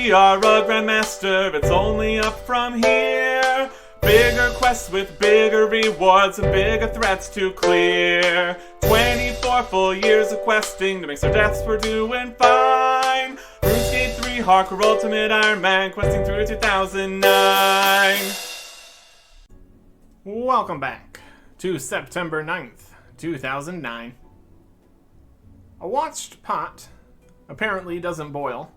we are a grandmaster, it's only up from here. Bigger quests with bigger rewards and bigger threats to clear. 24 full years of questing to make our deaths, we're doing fine. RuneScape 3 Hardcore Ultimate Ironman, questing through 2009. Welcome back to September 9th, 2009. A watched pot apparently doesn't boil,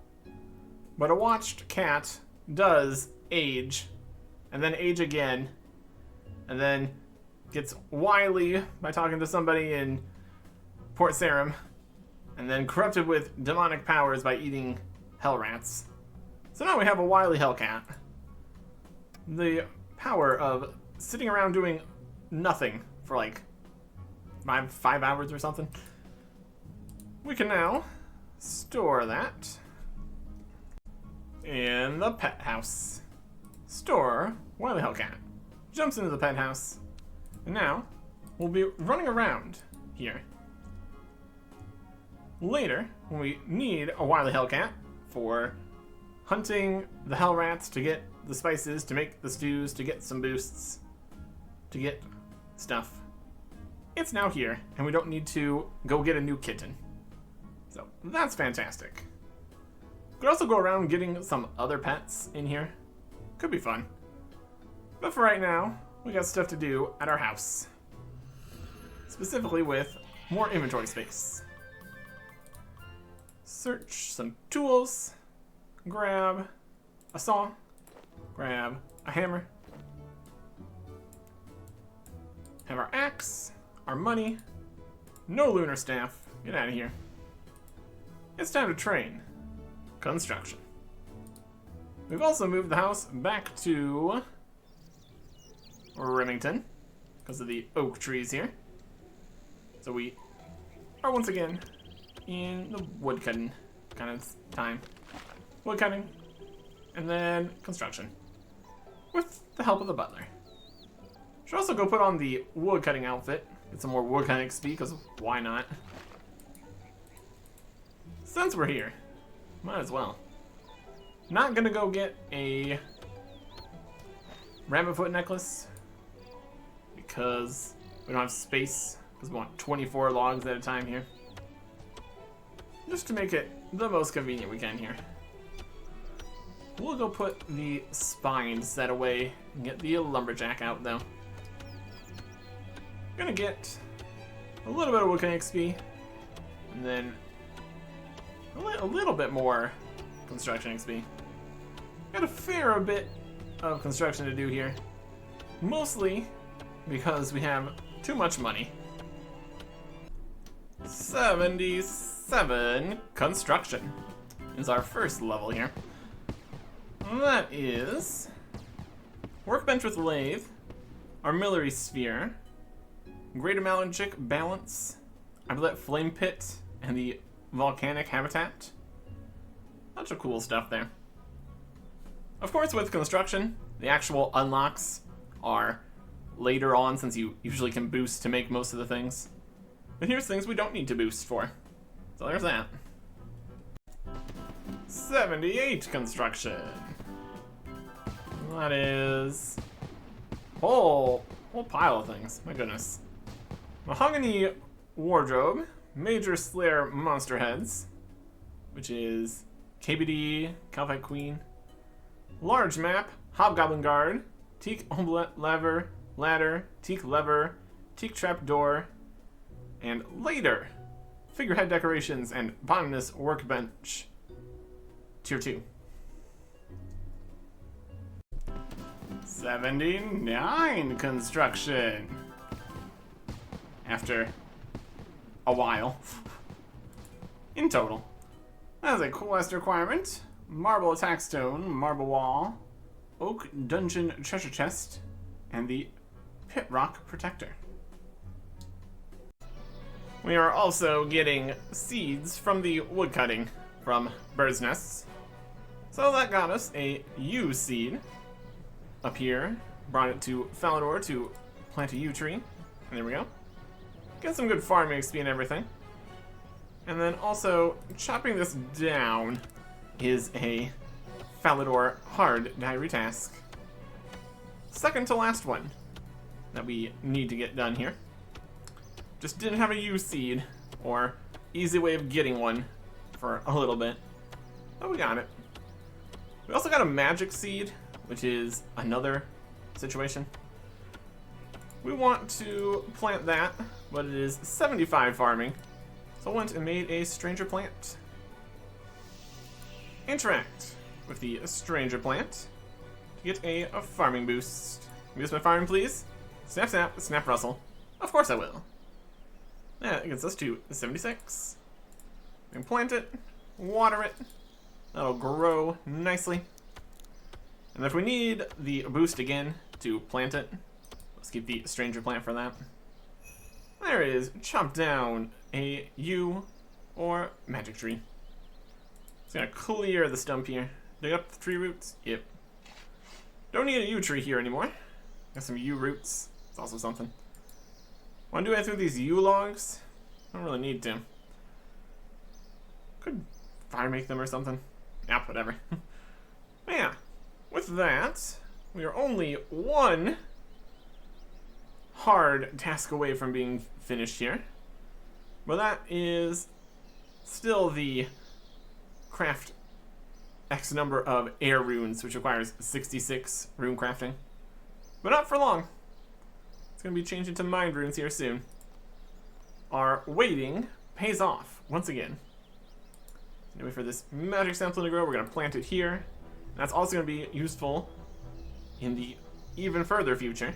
but a watched cat does age, and then age again, and then gets wily by talking to somebody in Port Sarim, and then corrupted with demonic powers by eating hell rats. So now we have a wily hellcat. The power of sitting around doing nothing for like 5 hours or something. We can now store that in the pet house. Store Wily Hellcat. Jumps into the pet house. And now we'll be running around here. Later, when we need a Wily Hellcat for hunting the hell rats to get the spices, to make the stews, to get some boosts, to get stuff, it's now here, and we don't need to go get a new kitten. So that's fantastic. Could also go around getting some other pets in here. Could be fun. But for right now, we got stuff to do at our house. Specifically with more inventory space. Search some tools. Grab a saw. Grab a hammer. Have our axe. Our money. No lunar staff. Get out of here. It's time to train. Construction. We've also moved the house back to Remington because of the oak trees here. So we are once again in the woodcutting kind of time. Woodcutting and then construction with the help of the butler. Should also go put on the woodcutting outfit. Get some more woodcutting XP because why not? Since we're here, might as well. Not gonna go get a rabbit foot necklace because we don't have space, because we want 24 logs at a time here. Just to make it the most convenient we can here. We'll go put the spine set away and get the lumberjack out though. Gonna get a little bit of woodcutting XP and then a little bit more construction XP. Got a fair bit of construction to do here. Mostly because we have too much money. 77 construction is our first level here. That is workbench with lathe, armillary sphere, greater magic balance, Arbalete flame pit, and the volcanic habitat. Bunch of cool stuff there. Of course, with construction, the actual unlocks are later on since you usually can boost to make most of the things. But here's things we don't need to boost for. So there's that. 78 construction. That is whole pile of things. My goodness. Mahogany wardrobe. Major Slayer monster heads, which is KBD, Calvite Queen. Large map, Hobgoblin Guard, Teak Omelette Ladder, Teak Lever, Teak Trap Door, and later, figurehead decorations and botanist workbench. Tier 2. 79 construction. After a while. In total. That is a quest requirement. Marble attack stone, marble wall, oak dungeon treasure chest, and the pit rock protector. We are also getting seeds from the woodcutting from bird's nests. So that got us a yew seed up here. Brought it to Falador to plant a yew tree. And there we go. Get some good farming XP and everything. And then also, chopping this down is a Falador hard diary task. Second to last one that we need to get done here. Just didn't have a U seed or easy way of getting one for a little bit. But we got it. We also got a magic seed, which is another situation. We want to plant that, but it is 75 farming. So I went and made a stranger plant. Interact with the stranger plant to get a farming boost. Boost my farming, please. Snap, snap, snap, rustle. Of course I will. That gets us to 76. We can plant it, water it. That'll grow nicely. And if we need the boost again to plant it, let's keep the stranger plant for that. There it is. Chop down a yew or magic tree. It's gonna clear the stump here. Dig up the tree roots. Yep. Don't need a yew tree here anymore. Got some yew roots. It's also something. Want to do anything with these yew logs? Don't really need to. Could fire make them or something. Yeah, whatever. Yeah. With that, we are only one hard task away from being finished here. But that is still the craft X number of air runes, which requires 66 rune crafting. But not for long. It's going to be changing to mind runes here soon. Our waiting pays off once again. Anyway, for this magic sampling to grow, we're going to plant it here. And that's also going to be useful in the even further future.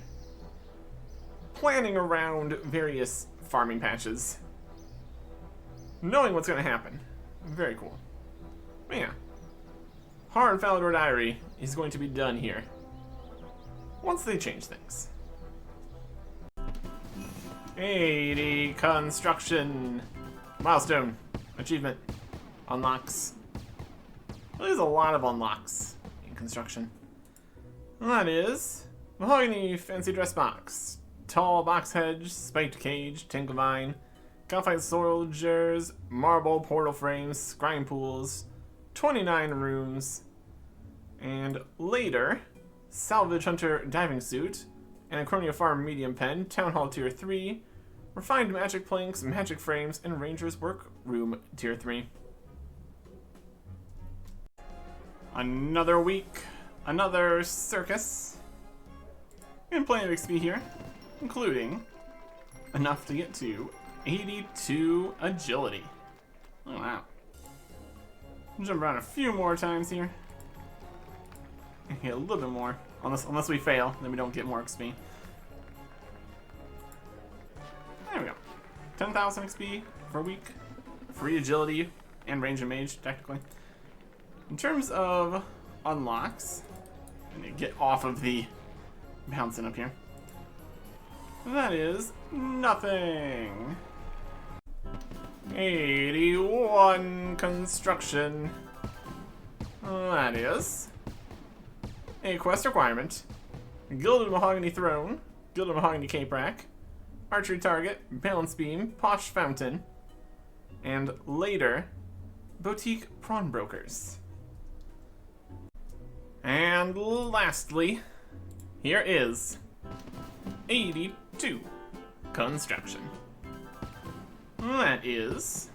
Planning around various farming patches. Knowing what's going to happen. Very cool. But yeah. Hard Falador Diary is going to be done here. Once they change things. 80 construction. Milestone. Achievement. Unlocks. Well, there's a lot of unlocks in construction. And that is mahogany fancy dress box, tall box hedge, spiked cage, tinkle vine, gunfight soldiers, marble portal frames, scrying pools, 29 rooms, and later salvage hunter diving suit, Anachronia farm medium pen, town hall tier 3, refined magic planks, magic frames, and ranger's workroom tier 3. Another week, another circus. And plenty of XP here, including enough to get to 82 agility. Oh wow. Jump around a few more times here. And get a little bit more. Unless we fail, then we don't get more XP. There we go. 10,000 XP for a week. Free agility and range and mage, technically. In terms of unlocks, I'm gonna get off of the bouncing up here. That is nothing. 81 construction. That is a quest requirement. Gilded Mahogany Throne, Gilded Mahogany Cape Rack, Archery Target, Balance Beam, Posh Fountain, and later, Boutique Pawnbrokers. And lastly, here is 82 construction. That is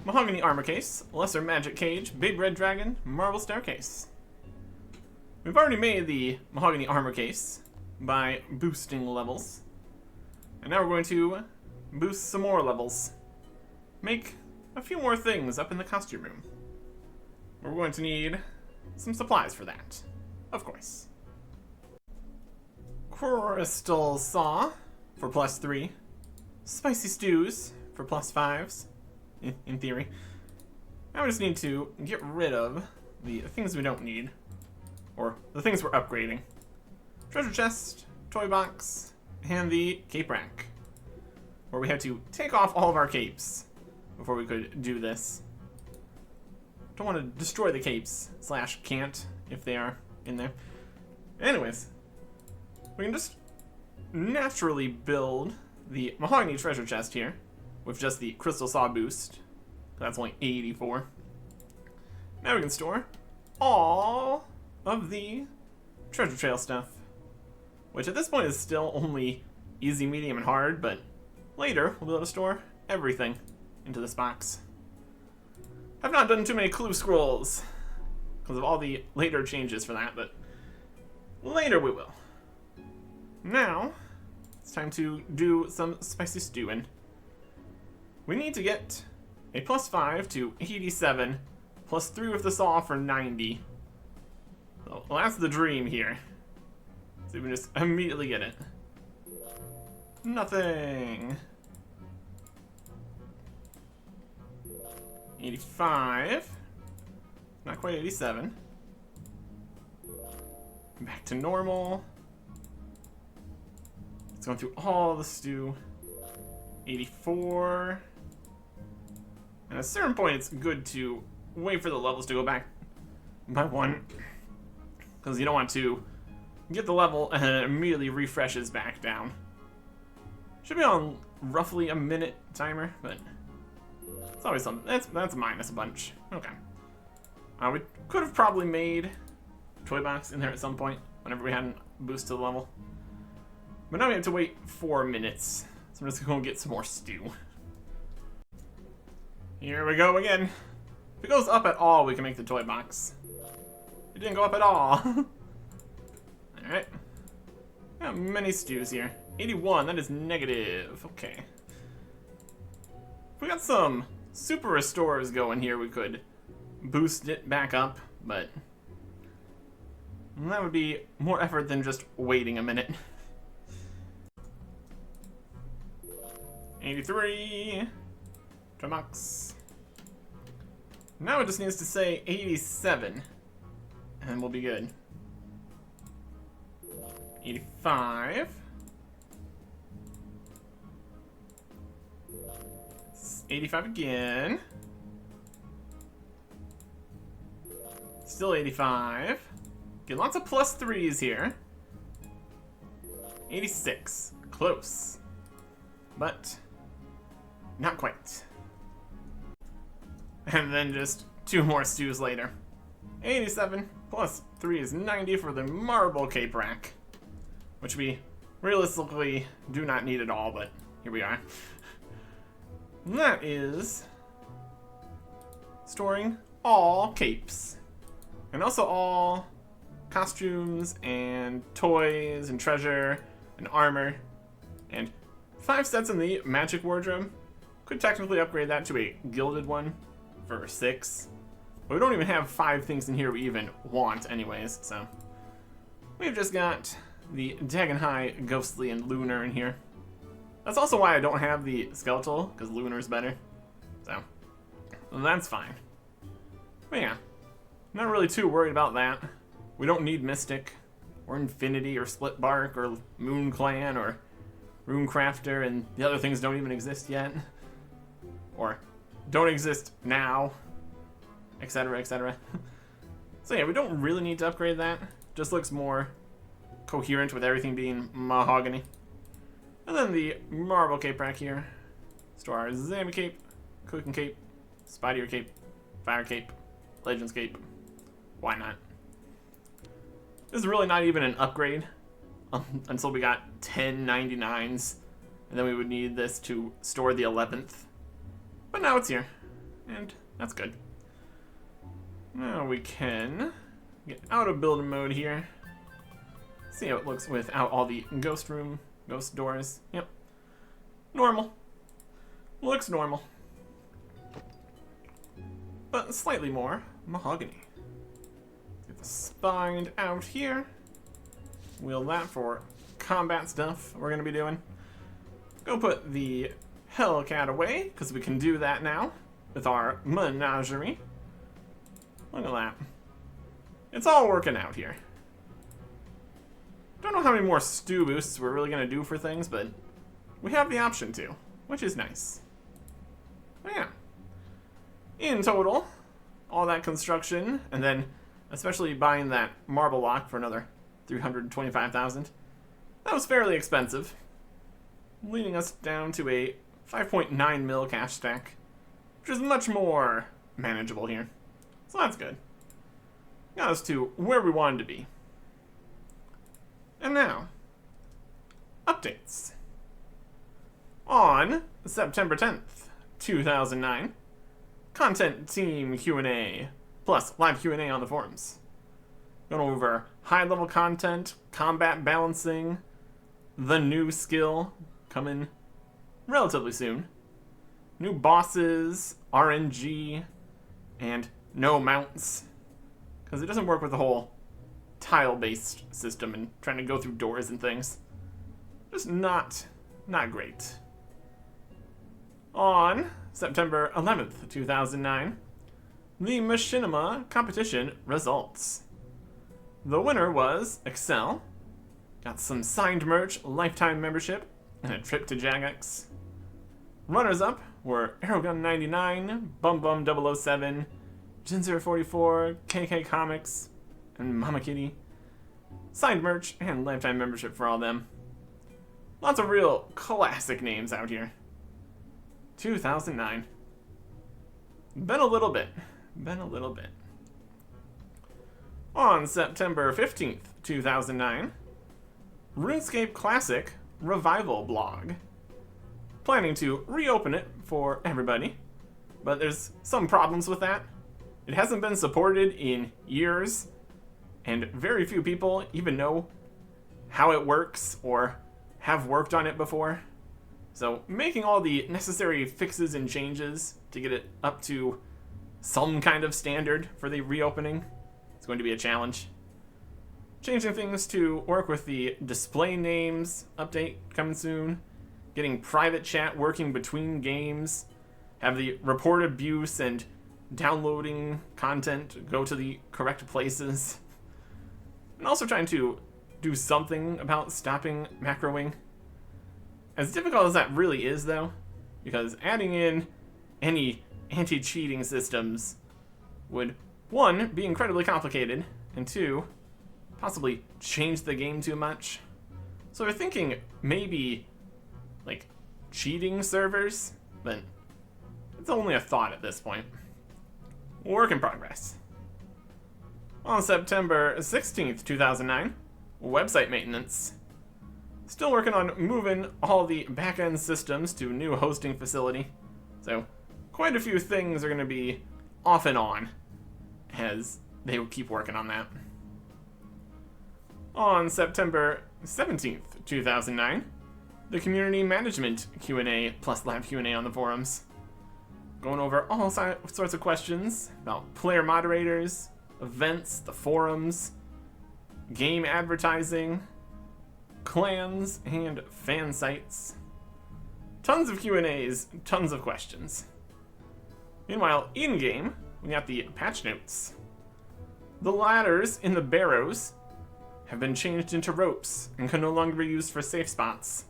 Mahogany Armor Case, Lesser Magic Cage, Big Red Dragon, Marble Staircase. We've already made the Mahogany Armor Case by boosting levels. And now we're going to boost some more levels. Make a few more things up in the costume room. We're going to need some supplies for that, of course. Crystal Saw for +3. Spicy Stews for +5s, in theory. Now we just need to get rid of the things we don't need, or the things we're upgrading. Treasure chest, toy box, and the cape rack, where we had to take off all of our capes before we could do this. Don't want to destroy the capes, / can't, if they are in there. Anyways, we can just naturally build the mahogany treasure chest here with just the crystal saw boost. That's only 84. Now we can store all of the treasure trail stuff, which at this point is still only easy, medium, and hard, but later we'll be able to store everything into this box. I've not done too many clue scrolls because of all the later changes for that, but later we will. Now, it's time to do some spicy stewing. We need to get a +5 to 87, +3 with the saw for 90. So that's the dream here. So we can just immediately get it. Nothing. 85. Not quite 87. Back to normal. It's going through all the stew. 84. And at a certain point, it's good to wait for the levels to go back by 1. Because you don't want to get the level and it immediately refreshes back down. Should be on roughly a minute timer, but it's always something. That's minus a bunch. Okay. We could have probably made a toy box in there at some point whenever we hadn't boosted the level. But now we have to wait 4 minutes. So I'm just going to get some more stew. Here we go again. If it goes up at all, we can make the toy box. It didn't go up at all. Alright. Got many stews here. 81, that is negative. Okay. If we got some super restores going here, we could boost it back up, but that would be more effort than just waiting a minute. 83. Tomax. Now it just needs to say 87, and we'll be good. 85. 85 again. Still 85. Get lots of +3s here. 86. Close. But not quite. And then just 2 more stews later. 87 +3 is 90 for the marble cape rack. Which we realistically do not need at all, but here we are. And that is storing all capes. And also all costumes and toys and treasure and armor. And 5 sets in the magic wardrobe. Could technically upgrade that to a gilded one for 6. But we don't even have 5 things in here we even want anyways, so. We've just got the Dagon High, Ghostly, and Lunar in here. That's also why I don't have the Skeletal, because Lunar's better. So, that's fine. But yeah, not really too worried about that. We don't need Mystic, or Infinity, or Split Bark, or Moon Clan, or Runecrafter, and the other things don't even exist yet. Or don't exist now, etc., etc. So yeah, we don't really need to upgrade that. Just looks more coherent with everything being mahogany. And then the marble cape rack here. Store our Zombie cape, Cooking cape, Spider cape, Fire cape, Legends cape. Why not? This is really not even an upgrade until we got 10 99s. And then we would need this to store the 11th. But now it's here. And that's good. Now we can get out of building mode here. See how it looks without all the ghost doors. Yep. Normal. Looks normal. But slightly more mahogany. Get the spine out here. Wheel that for combat stuff we're going to be doing. Go put the Hellcat away, because we can do that now with our menagerie. Look at that. It's all working out here. Don't know how many more stew boosts we're really going to do for things, but we have the option to, which is nice. But yeah. In total, all that construction, and then especially buying that marble lock for another 325,000, that was fairly expensive, leading us down to a 5.9 mil cash stack, which is much more manageable here. So that's good. got us to where we wanted to be. And now, updates. On September 10th, 2009, Content Team Q&A, plus live Q&A on the forums. Going over high-level content, combat balancing, the new skill coming relatively soon, new bosses, RNG, and no mounts. Because it doesn't work with the whole tile-based system and trying to go through doors and things. Just not great. On September 11th, 2009, the Machinima competition results. The winner was Excel. Got some signed merch, lifetime membership, and a trip to Jagex. Runners-up were Aerogun99, Bum Bum 007, Jin044, KK Comics, and Mama Kitty. Signed merch and lifetime membership for all them. Lots of real classic names out here. 2009. Been a little bit. On September 15th, 2009, RuneScape Classic Revival blog. Planning to reopen it for everybody, but there's some problems with that. It hasn't been supported in years, and very few people even know how it works or have worked on it before. So making all the necessary fixes and changes to get it up to some kind of standard for the reopening is going to be a challenge. Changing things to work with the display names update coming soon. Getting private chat working between games. Have the report abuse and downloading content go to the correct places. And also trying to do something about stopping macroing. As difficult as that really is, though, because adding in any anti-cheating systems would, one, be incredibly complicated, and two, possibly change the game too much. So we're thinking maybe, like, cheating servers, but it's only a thought at this point. Work in progress. On September 16th, 2009, website maintenance. Still working on moving all the back-end systems to a new hosting facility. So, quite a few things are going to be off and on as they will keep working on that. On September 17th, 2009, the Community Management Q&A plus live Q&A on the forums. Going over all sorts of questions about player moderators, events, the forums, game advertising, clans, and fan sites. Tons of Q&As, tons of questions. Meanwhile, in-game, we got the patch notes. The ladders in the barrows have been changed into ropes and can no longer be used for safe spots,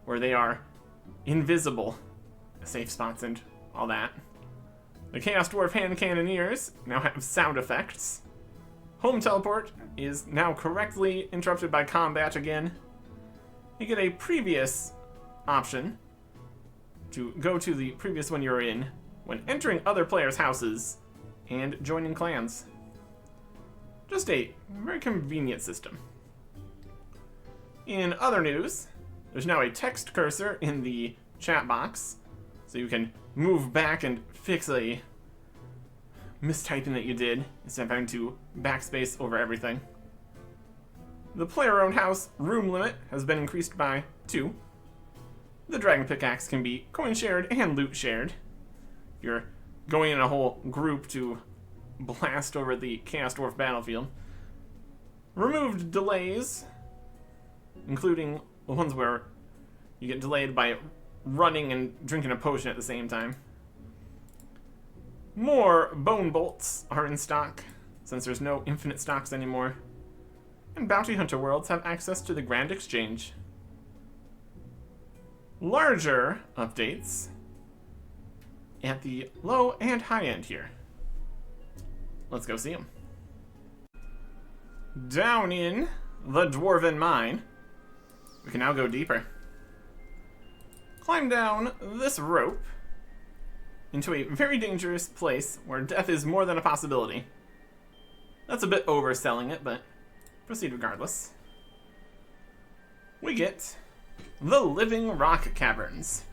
where they are invisible safe spots and all that. The Chaos Dwarf hand cannoneers now have sound effects. Home teleport is now correctly interrupted by combat again. You get a previous option to go to the previous one you're in when entering other players' houses and joining clans. Just a very convenient system. In other news, there's now a text cursor in the chat box, so you can move back and fix a mistyping that you did instead of having to backspace over everything. The player-owned house room limit has been increased by 2. The dragon pickaxe can be coin shared and loot shared. If you're going in a whole group to blast over the Chaos Dwarf battlefield. Removed delays, including the ones where you get delayed by running and drinking a potion at the same time. More bone bolts are in stock, since there's no infinite stocks anymore. And bounty hunter worlds have access to the Grand Exchange. Larger updates at the low and high end here. Let's go see them. Down in the Dwarven Mine, we can now go deeper. Climb down this rope into a very dangerous place where death is more than a possibility. That's a bit overselling it, but proceed regardless. We get the Living Rock Caverns.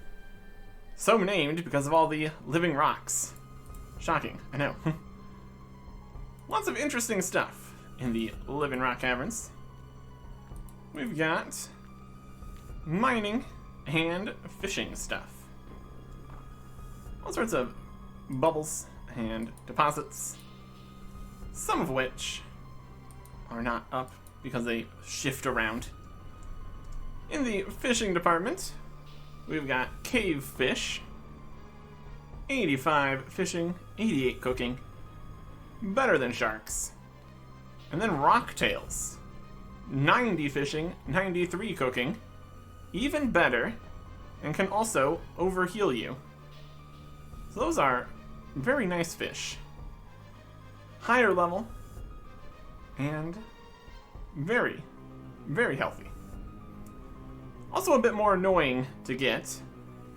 So named because of all the living rocks. Shocking, I know. Lots of interesting stuff in the Living Rock Caverns. We've got mining and fishing stuff. All sorts of bubbles and deposits, some of which are not up because they shift around. In the fishing department, we've got cave fish, 85 fishing, 88 cooking, better than sharks. And then rocktails, 90 fishing, 93 cooking, even better, and can also overheal you. So those are very nice fish. Higher level, and very, very healthy. Also a bit more annoying to get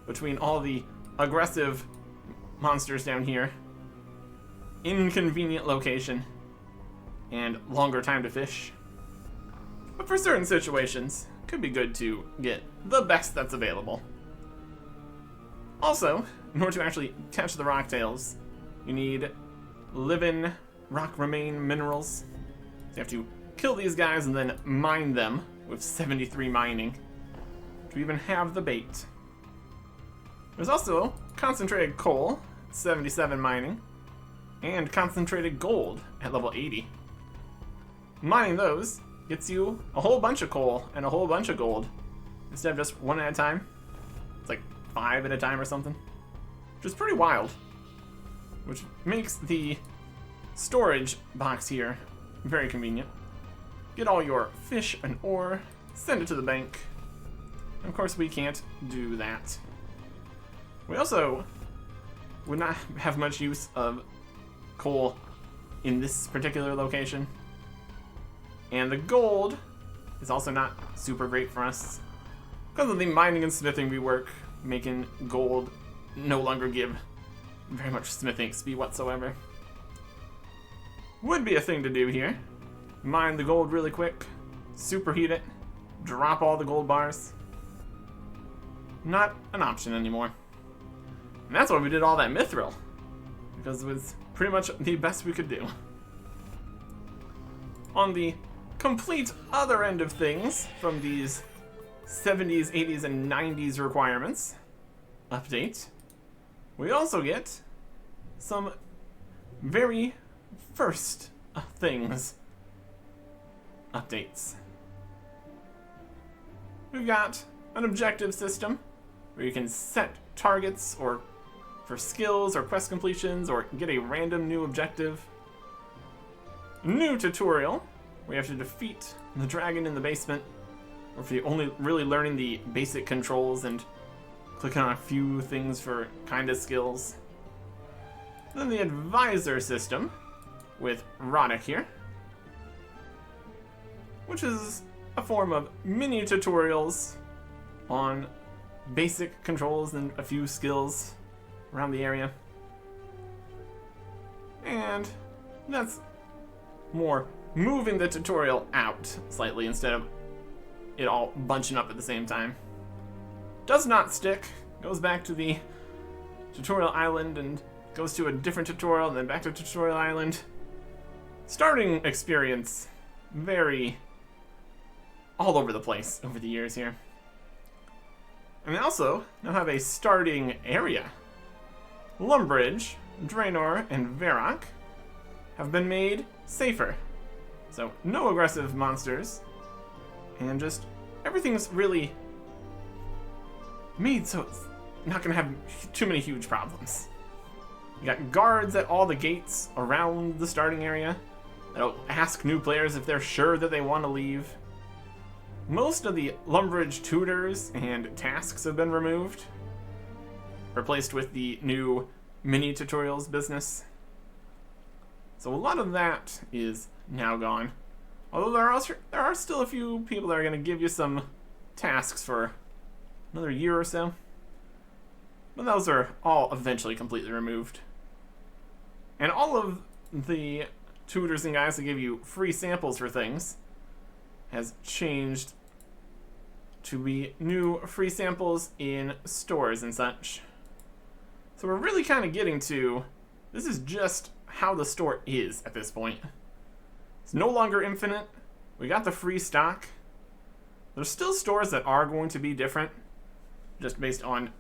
between all the aggressive monsters down here, inconvenient location, and longer time to fish. But for certain situations, could be good to get the best that's available. Also, in order to actually catch the rocktails, you need living rock remain minerals. So you have to kill these guys and then mine them with 73 mining to even have the bait. There's also concentrated coal, 77 mining, and concentrated gold at level 80. Mining those gets you a whole bunch of coal and a whole bunch of gold instead of just one at a time. It's like 5 at a time or something, which is pretty wild, which makes the storage box here very convenient. Get all your fish and ore, send it to the bank. Of course, we can't do that. We also would not have much use of coal in this particular location. And the gold is also not super great for us because of the mining and smithing rework, making gold no longer give very much smithing XP whatsoever. Would be a thing to do here. Mine the gold really quick, superheat it, drop all the gold bars. Not an option anymore. And that's why we did all that mithril, because it was pretty much the best we could do. On the complete other end of things from these 70s, 80s, and 90s requirements update, we also get some very first things updates. We've got an objective system where you can set targets or for skills or quest completions or get a random new objective. New tutorial where you have to defeat the dragon in the basement, or if you're only really learning the basic controls and clicking on a few things for kinda skills. Then the advisor system with Artic here, which is a form of mini tutorials on basic controls and a few skills around the area. And that's more moving the tutorial out slightly instead of it all bunching up at the same time. Does not stick, goes back to the tutorial island and goes to a different tutorial and then back to tutorial island. Starting experience very all over the place over the years here. And they also now have a starting area. Lumbridge, Draenor, and Varrock have been made safer. So no aggressive monsters, and just everything's really made so it's not gonna have too many huge problems. You got guards at all the gates around the starting area that'll ask new players if they're sure that they want to leave. Most of the Lumbridge tutors and tasks have been removed, replaced with the new mini tutorials business. So a lot of that is now gone. Although there are still a few people that are going to give you some tasks for another year or so. But those are all eventually completely removed. And all of the tutors and guys that give you free samples for things has changed to be new free samples in stores and such. So we're really kind of getting to, this is just how the store is at this point. It's no longer infinite. We got the free stock. There's still stores that are going to be different, just based on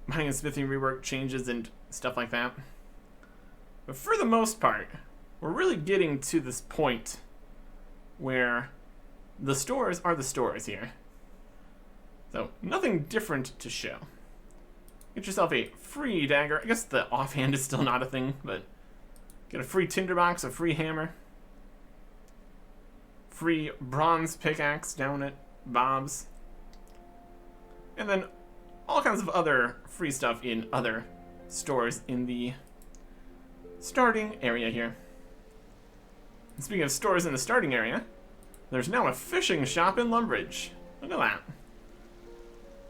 mining and smithing rework changes and stuff like that. But for the most part, we're really getting to this point where the stores are the stores here. So nothing different to show. Get yourself a free dagger. I guess the offhand is still not a thing, but get a free tinderbox, a free hammer, free bronze pickaxe down at Bob's, and then all kinds of other free stuff in other stores in the starting area here. And speaking of stores in the starting area, there's now a fishing shop in Lumbridge. Look at that.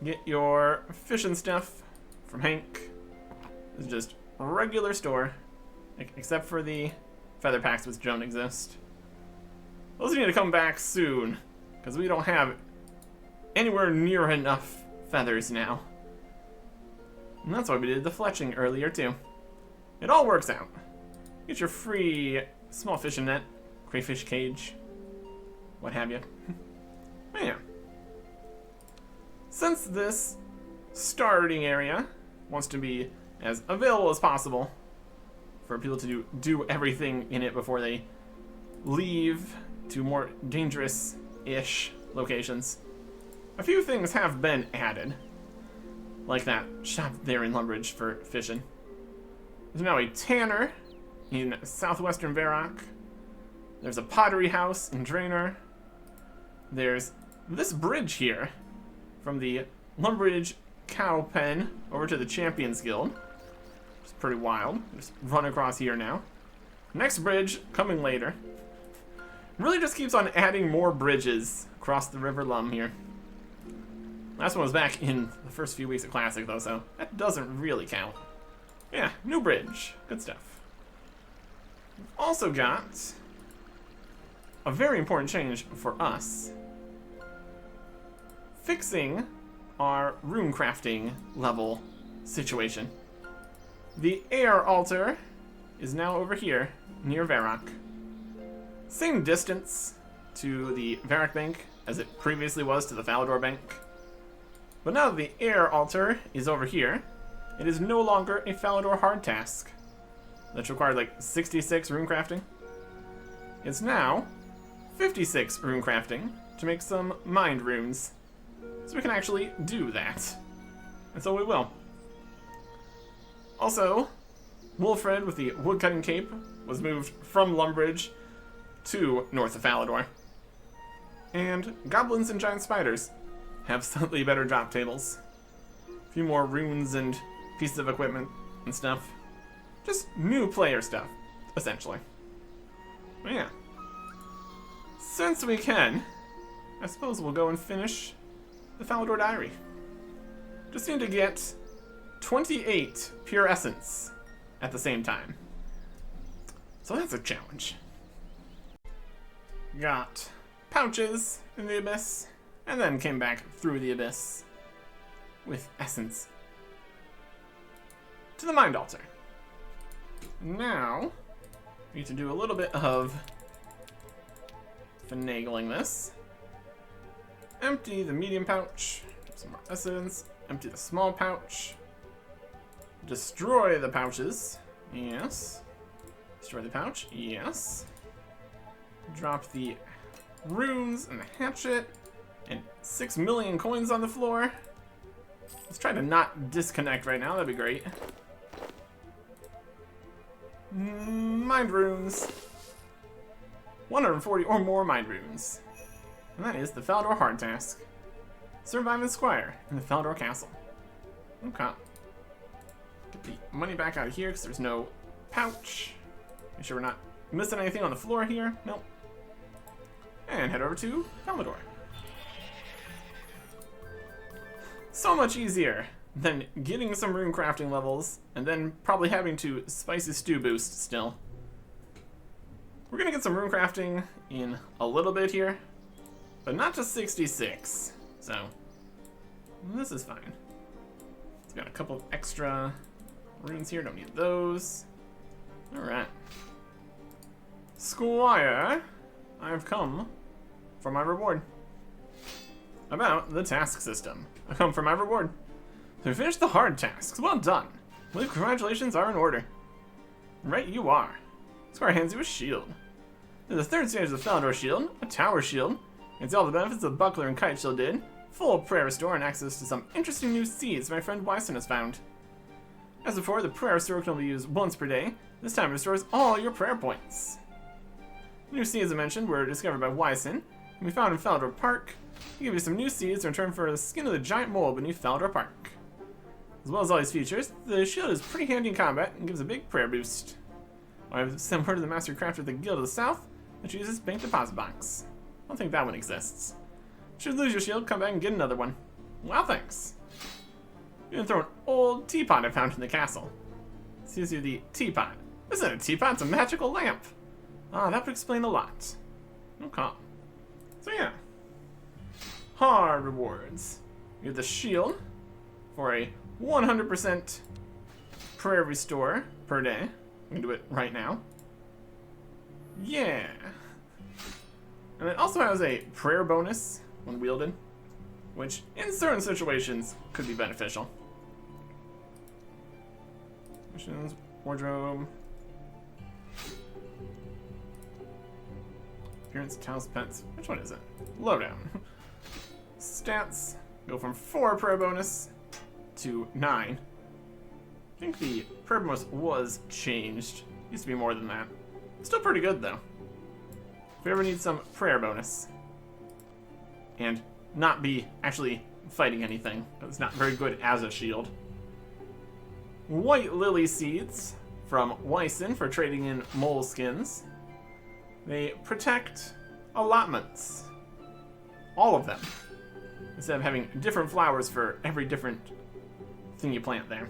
Get your fishing stuff from Hank. It's just a regular store, except for the feather packs which don't exist. Those need to come back soon, because we don't have anywhere near enough feathers now. And that's why we did the fletching earlier too. It all works out. Get your free small fishing net, crayfish cage, what have you. Yeah. Since this starting area wants to be as available as possible for people to do everything in it before they leave to more dangerous-ish locations, a few things have been added, like that shop there in Lumbridge for fishing. There's now a tanner in southwestern Varrock. There's a pottery house in Draenor. There's this bridge here from the Lumbridge cow pen over to the Champions Guild. It's pretty wild. Just run across here now. Next bridge coming later. Really just keeps on adding more bridges across the River Lum here. Last one was back in the first few weeks of Classic though, so that doesn't really count. Yeah, new bridge. Good stuff. We've also got a very important change for us. Fixing our rune crafting level situation. The air altar is now over here near Varrock. Same distance to the Varrock Bank as it previously was to the Falador Bank. But now that the air altar is over here, it is no longer a Falador hard task. That's required like 66 rune crafting. It's now 56 rune crafting to make some mind runes. So we can actually do that. And so we will. Also, Wolfred with the woodcutting cape was moved from Lumbridge to north of Falador. And goblins and giant spiders have slightly better drop tables. A few more runes and pieces of equipment and stuff. Just new player stuff, essentially. But yeah. Since we can, I suppose we'll go and finish the Falador Diary. Just need to get 28 pure essence at the same time. So that's a challenge. Got pouches in the abyss, and then came back through the abyss with essence to the mind altar. Now, we need to do a little bit of finagling this. Empty the medium pouch, some more essence, empty the small pouch, destroy the pouches, yes. Destroy the pouch, yes. Drop the runes and the hatchet, and 6 million coins on the floor. Let's try to not disconnect right now, that'd be great. Mind runes. 140 or more mind runes. And that is the Falador hard task. Survive and squire in the Falador castle. Okay. Get the money back out of here because there's no pouch. Make sure we're not missing anything on the floor here. Nope. And head over to Falador. So much easier than getting some rune crafting levels and then probably having to spicy stew boost still. We're gonna get some rune crafting in a little bit here, but not to 66. So this is fine. It's got a couple of extra runes here. Don't need those. All right, Squire, I've come for my reward. About the task system. I come for my reward. So we finished the hard tasks. Well done. I believe congratulations are in order. Right you are. Squire hands you a shield. There's the third stage of the Feldor shield, a tower shield. It's all the benefits the buckler and kite shield did. Full prayer restore and access to some interesting new seeds my friend Wyson has found. As before, the prayer restore can only be used once per day. This time it restores all your prayer points. New seeds I mentioned were discovered by Wyson, and we found in Feldor Park. We give you some new seeds in return for the skin of the giant mole beneath Feldor Park. As well as all these features, the shield is pretty handy in combat and gives a big prayer boost. I have sent word to the Master Crafter of the Guild of the South that uses bank deposit box. I don't think that one exists. Should you lose your shield, come back and get another one. Well, thanks. You can throw an old teapot I found in the castle. This gives you the teapot. This isn't a teapot, it's a magical lamp. Ah, that would explain a lot. Okay. So yeah. Hard rewards. You get the shield for a 100% prayer restore per day. We can do it right now. Yeah. And it also has a prayer bonus when wielded, which in certain situations could be beneficial. Missions, wardrobe. Appearance, towels, pets. Which one is it? Lowdown. Stats go from 4 prayer bonus to 9. I think the prayer bonus was changed. Used to be more than that. Still pretty good though. If you ever need some prayer bonus and not be actually fighting anything, it's not very good as a shield. White lily seeds from Wyson for trading in mole skins. They protect allotments. All of them. Instead of having different flowers for every different thing you plant there.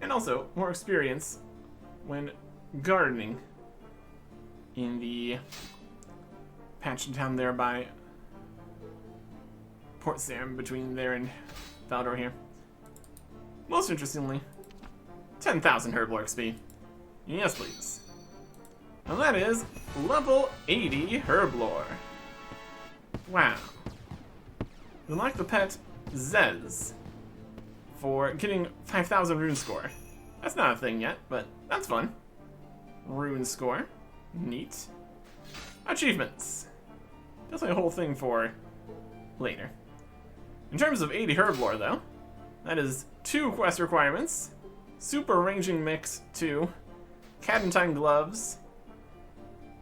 And also, more experience when gardening in the patch down there by Port Sam, between there and Valdor here. Most interestingly, 10,000 Herblore XP. Yes, please. And that is level 80 Herblore. Wow. We like the pet Zez for getting 5,000 rune score. That's not a thing yet, but that's fun. Rune score. Neat. Achievements. Definitely a whole thing for later. In terms of 80 Herblore, though, that is 2 quest requirements. Super Ranging Mix 2. Cadentine Gloves.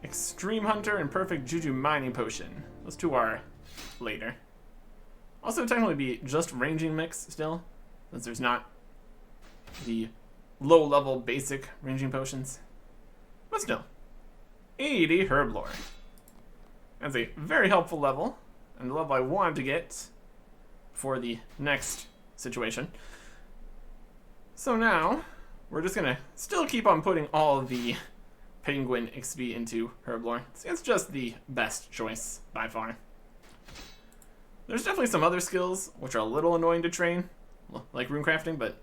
Extreme Hunter and Perfect Juju Mining Potion. Those 2 are later. Also, technically be just Ranging Mix still, since there's not the low-level basic Ranging Potions. But still, 80 Herblore. That's a very helpful level, and the level I wanted to get for the next situation. So now, we're just gonna still keep on putting all of the Penguin XP into Herblore. It's just the best choice, by far. There's definitely some other skills which are a little annoying to train, like runecrafting, but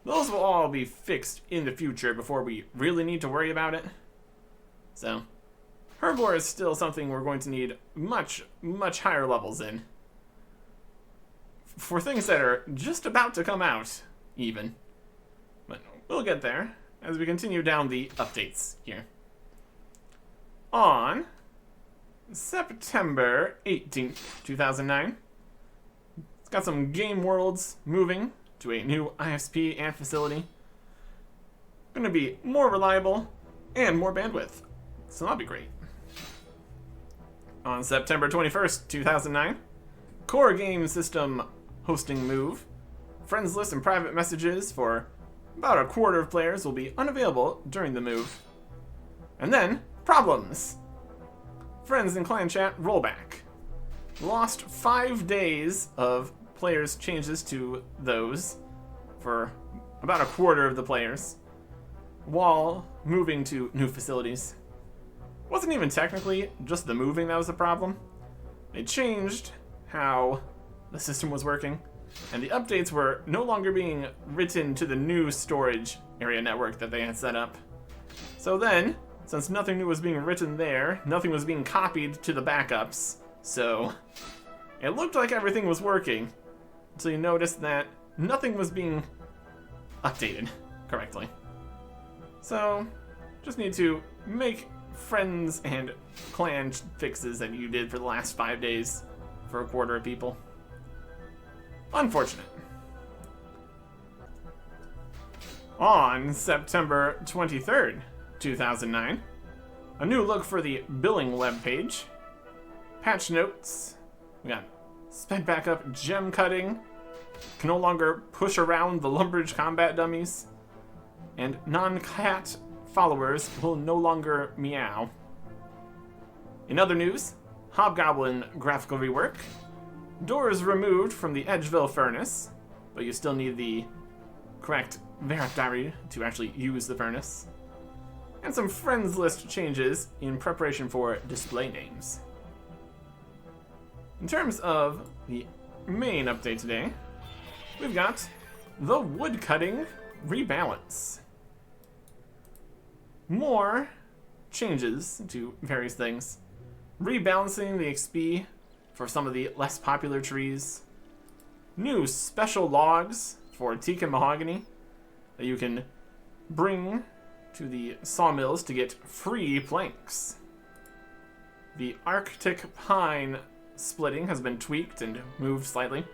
those will all be fixed in the future before we really need to worry about it. So, Herblore is still something we're going to need much, much higher levels in. For things that are just about to come out, even. But we'll get there as we continue down the updates here. On September 18th, 2009, it's got some game worlds moving to a new ISP and facility. Going to be more reliable and more bandwidth, so that'll be great. On September 21st, 2009, core game system hosting move. Friends list and private messages for about a quarter of players will be unavailable during the move. And then, problems. Friends and clan chat rollback. Lost 5 days of players' changes to those for about a quarter of the players while moving to new facilities. wasn't even technically just the moving that was the problem. They changed how the system was working, and the updates were no longer being written to the new storage area network that they had set up. So then, since nothing new was being written there, nothing was being copied to the backups, so it looked like everything was working until you noticed that nothing was being updated correctly. So, just need to make friends and clan fixes that you did for the last 5 days for a quarter of people. Unfortunate. On September 23rd, 2009, a new look for the billing web page, patch notes, we got sped back up gem cutting, can no longer push around the Lumbridge combat dummies, and non-cat followers will no longer meow. In other news, Hobgoblin graphical rework, doors removed from the Edgeville furnace, but you still need the correct Varrock diary to actually use the furnace, and some friends list changes in preparation for display names. In terms of the main update today, we've got the woodcutting rebalance. More changes to various things. Rebalancing the XP for some of the less popular trees. New special logs for teak and mahogany that you can bring to the sawmills to get free planks. The Arctic pine splitting has been tweaked and moved slightly.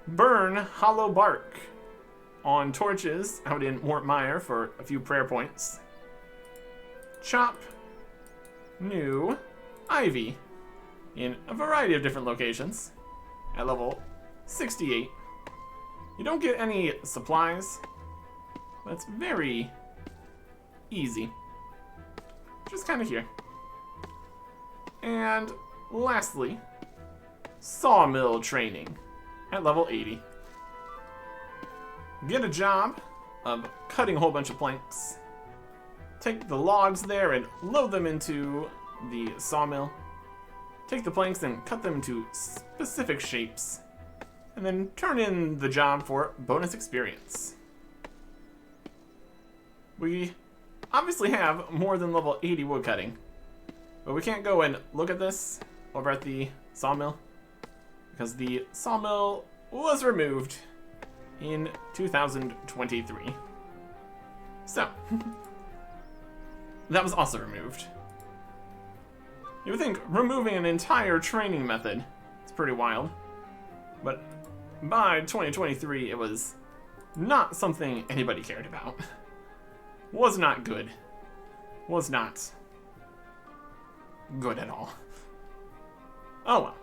Burn hollow bark on torches out in Mortmire for a few prayer points. Chop new ivy in a variety of different locations at level 68. You don't get any supplies, but it's very easy. Just kind of here. And lastly, sawmill training at level 80. Get a job of cutting a whole bunch of planks. Take the logs there and load them into the sawmill. Take the planks and cut them into specific shapes. And then turn in the job for bonus experience. We obviously have more than level 80 woodcutting, but we can't go and look at this over at the sawmill because the sawmill was removed in 2023. So, that was also removed. You would think removing an entire training method is pretty wild, but by 2023 it was not something anybody cared about. Was not good. Was not good at all. Oh well.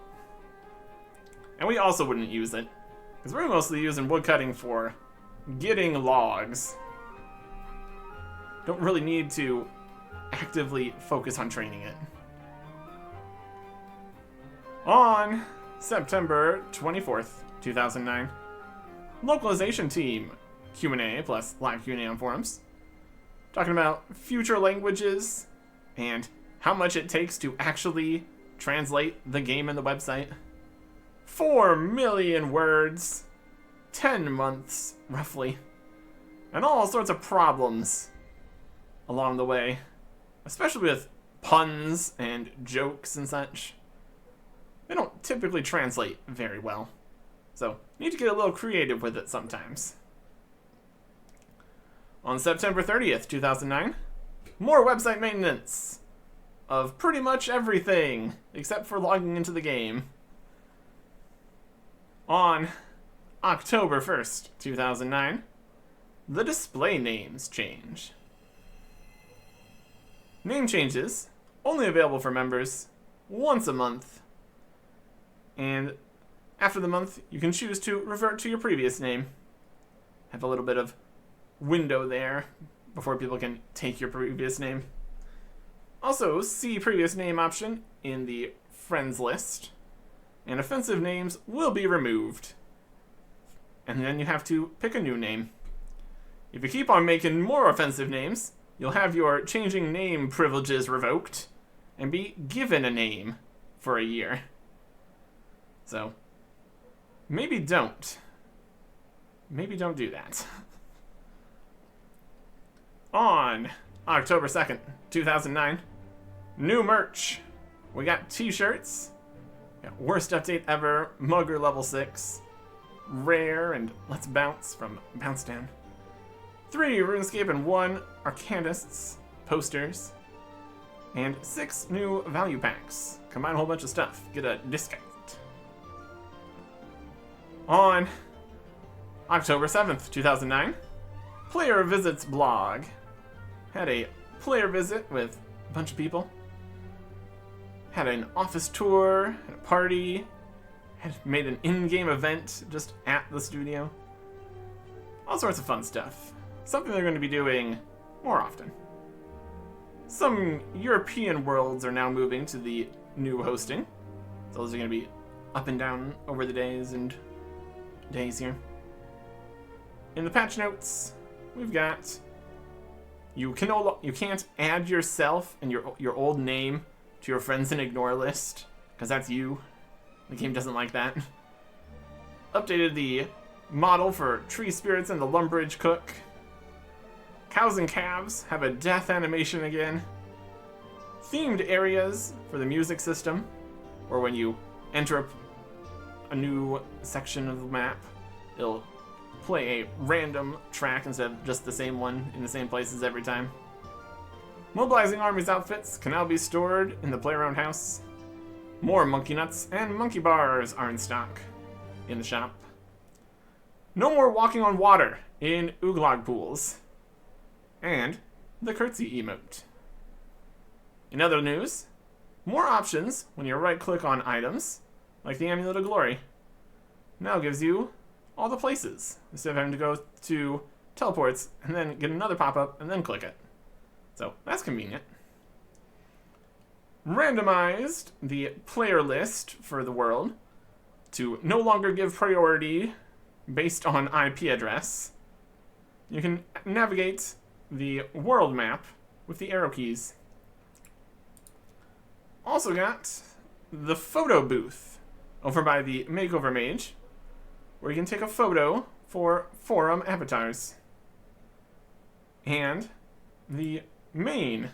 And we also wouldn't use it, because we're mostly using woodcutting for getting logs. Don't really need to actively focus on training it. On September 24th, 2009, localization team Q&A plus live Q&A on forums, talking about future languages and how much it takes to actually translate the game and the website. 4 million words, 10 months, roughly, and all sorts of problems along the way, especially with puns and jokes and such. They don't typically translate very well, so you need to get a little creative with it sometimes. On September 30th, 2009, more website maintenance of pretty much everything except for logging into the game. On October 1st, 2009, the display names change. Name changes, only available for members, once a month. And after the month, you can choose to revert to your previous name. Have a little bit of window there before people can take your previous name. Also, see previous name option in the friends list. And offensive names will be removed. And then you have to pick a new name. If you keep on making more offensive names, you'll have your changing name privileges revoked and be given a name for a year. So, maybe don't. Maybe don't do that. On October 2nd, 2009, new merch. We got t-shirts, worst update ever, Mugger level 6, rare and let's bounce from Bounce Down. 3 RuneScape and 1 Arcanists posters, and 6 new value packs. Combine a whole bunch of stuff, get a discount. On October 7th, 2009, Player Visits blog. Had a player visit with a bunch of people. Had an office tour, had a party, had made an in-game event just at the studio. All sorts of fun stuff. Something they're going to be doing more often. Some European worlds are now moving to the new hosting. So those are going to be up and down over the days here. In the patch notes, we've got you can't add yourself and your old name to your friends and ignore list, because that's you. The game doesn't like that. Updated the model for tree spirits and the Lumbridge cook. Cows and calves have a death animation again. Themed areas for the music system, or when you enter a new section of the map, it'll play a random track instead of just the same one in the same places every time. Mobilizing armies outfits can now be stored in the Playaround house. More monkey nuts and monkey bars are in stock in the shop. No more walking on water in Ooglog pools. And the curtsy emote. In other news, more options when you right-click on items, like the Amulet of Glory. Now gives you all the places, instead of having to go to teleports and then get another pop-up and then click it. So that's convenient. Randomized the player list for the world to no longer give priority based on IP address. You can navigate the world map with the arrow keys. Also got the photo booth over by the Makeover Mage, where you can take a photo for forum avatars. And the main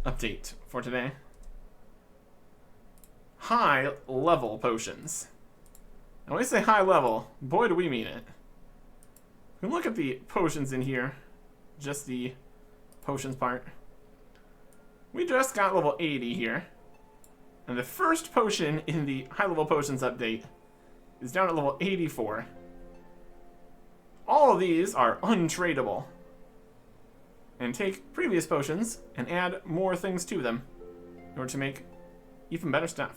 update for today. High level potions. Now when we say high level, boy do we mean it. We can look at the potions in here, just the potions part. We just got level 80 here. And the first potion in the high level potions update is down at level 84. All of these are untradeable. And take previous potions and add more things to them in order to make even better stuff.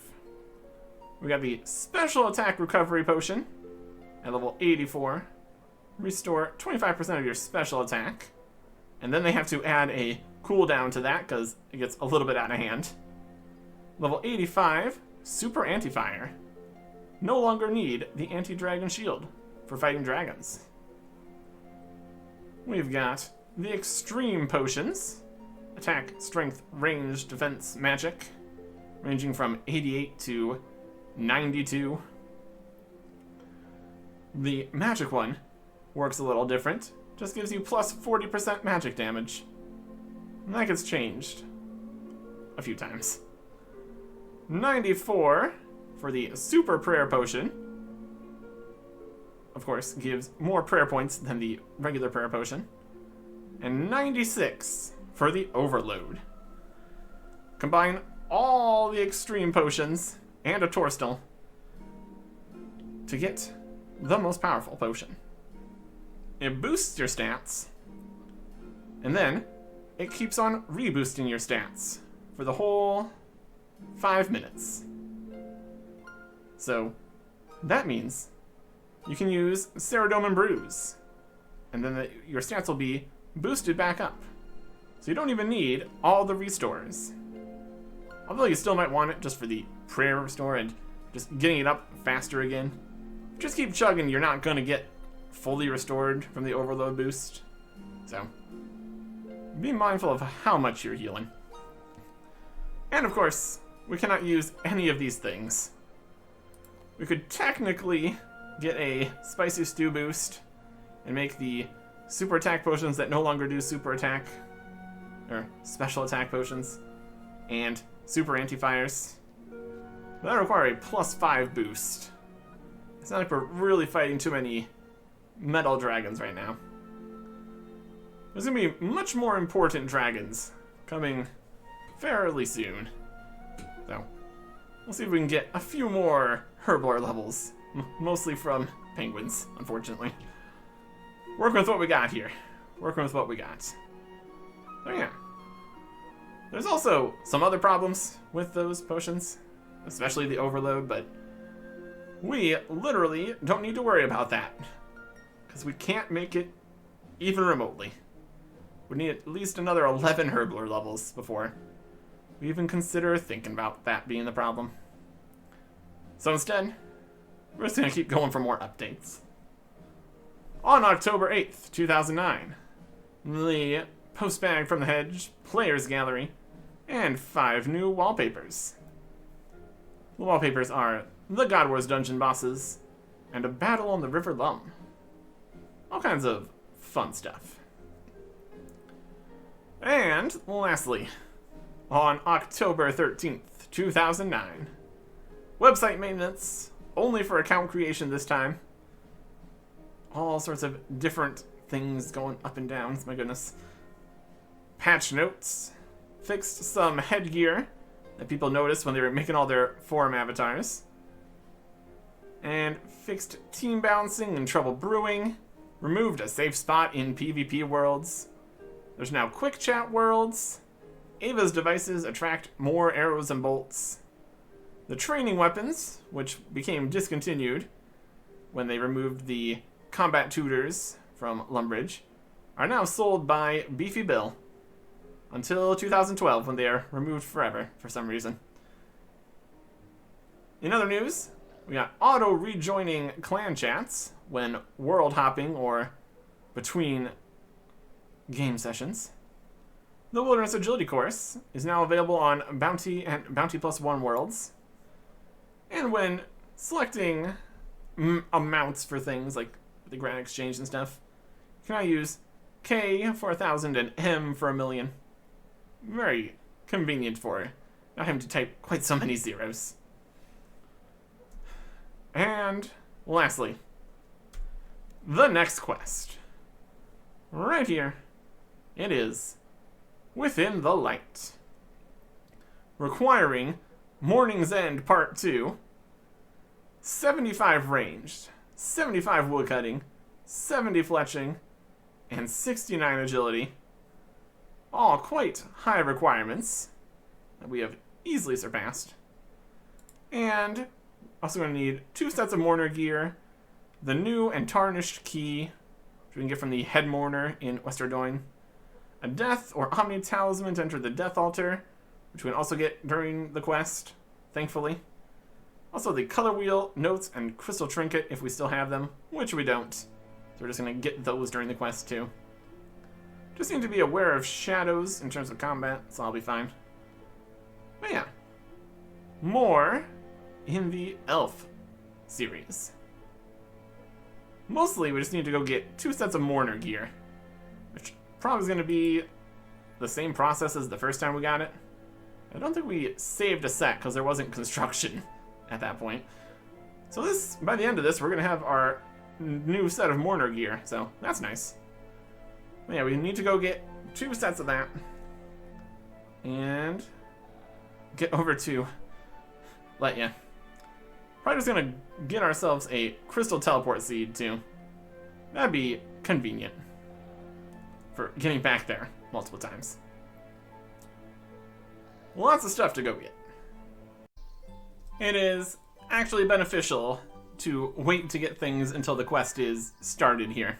We got the special attack recovery potion at level 84. Restore 25% of your special attack. And then they have to add a cooldown to that because it gets a little bit out of hand. Level 85, super anti-fire. No longer need the anti-dragon shield for fighting dragons. We've got the extreme potions. Attack, strength, range, defense, magic. Ranging from 88 to 92. The magic one works a little different. Just gives you plus 40% magic damage. And that gets changed a few times. 94 for the super prayer potion. Of course, gives more prayer points than the regular prayer potion. And 96 for the overload. Combine all the extreme potions and a Torstal to get the most powerful potion. It boosts your stats, and then it keeps on reboosting your stats for the whole 5 minutes. So that means you can use Ceridome and Bruise, and then your stats will be boosted back up. So you don't even need all the restores. Although you still might want it just for the prayer restore and just getting it up faster again. Just keep chugging, you're not going to get fully restored from the overload boost. So be mindful of how much you're healing. And of course, we cannot use any of these things. We could technically get a spicy stew boost and make the super attack potions that no longer do super attack, or special attack potions, and super anti-fires. But that require a +5 boost. It's not like we're really fighting too many metal dragons right now. There's gonna be much more important dragons coming fairly soon. So, we'll see if we can get a few more Herblore levels. Mostly from penguins, unfortunately. Working with what we got here. Working with what we got. So yeah. There's also some other problems with those potions, especially the overload, but we literally don't need to worry about that, because we can't make it even remotely. We need at least another 11 Herblore levels before we even consider thinking about that being the problem. So instead, we're just going to keep going for more updates. On October 8th, 2009, the Postbag from the Hedge Players Gallery and 5 new wallpapers. The wallpapers are the God Wars dungeon bosses and a battle on the River Lum. All kinds of fun stuff. And lastly, on October 13th, 2009, website maintenance, only for account creation this time. All sorts of different things going up and down, my goodness. Patch notes, fixed some headgear that people noticed when they were making all their forum avatars. And fixed team bouncing and trouble brewing. Removed a safe spot in PvP worlds. There's now quick chat worlds. Ava's devices attract more arrows and bolts. The training weapons, which became discontinued when they removed the combat tutors from Lumbridge, are now sold by Beefy Bill until 2012, when they are removed forever for some reason. In other news, we got auto-rejoining clan chats when world hopping or between game sessions. The Wilderness Agility course is now available on Bounty and Bounty Plus 1 worlds. And when selecting amounts for things like the Grand Exchange and stuff, you can now use K for 1,000 and M for 1,000,000. Very convenient for not having to type quite so many zeros. And lastly, the next quest. Right here. It is Within the Light. Requiring Morning's End Part 2, 75 ranged, 75 woodcutting, 70 fletching, and 69 agility. All quite high requirements that we have easily surpassed. And also going to need 2 sets of mourner gear, the new and tarnished key, which we can get from the head mourner in Westerdoin, a death or omni talisman to enter the death altar, which we can also get during the quest, thankfully. Also the color wheel, notes, and crystal trinket if we still have them, which we don't. So we're just going to get those during the quest too. Just need to be aware of shadows in terms of combat, so I'll be fine. But yeah, more in the Elf series. Mostly we just need to go get 2 sets of mourner gear, which probably is going to be the same process as the first time we got it. I don't think we saved a set because there wasn't construction at that point. So this, by the end of this, we're going to have our new set of mourner gear, so that's nice. But yeah, we need to go get 2 sets of that and get over to Letya. Probably just going to get ourselves a crystal teleport seed too. That'd be convenient for getting back there multiple times. Lots of stuff to go get. It is actually beneficial to wait to get things until the quest is started here.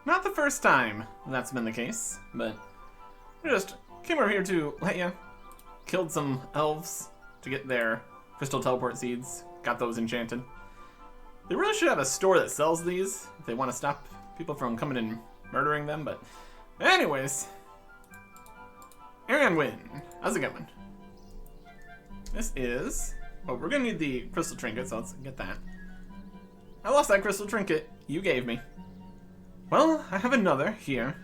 Not the first time that's been the case, but we just came over here to Letya, killed some elves to get their crystal teleport seeds, got those enchanted. They really should have a store that sells these if they want to stop people from coming and murdering them, but anyways, Ironman, how's it going? This is... Oh, we're gonna need the crystal trinket, so let's get that. I lost that crystal trinket you gave me. Well, I have another here.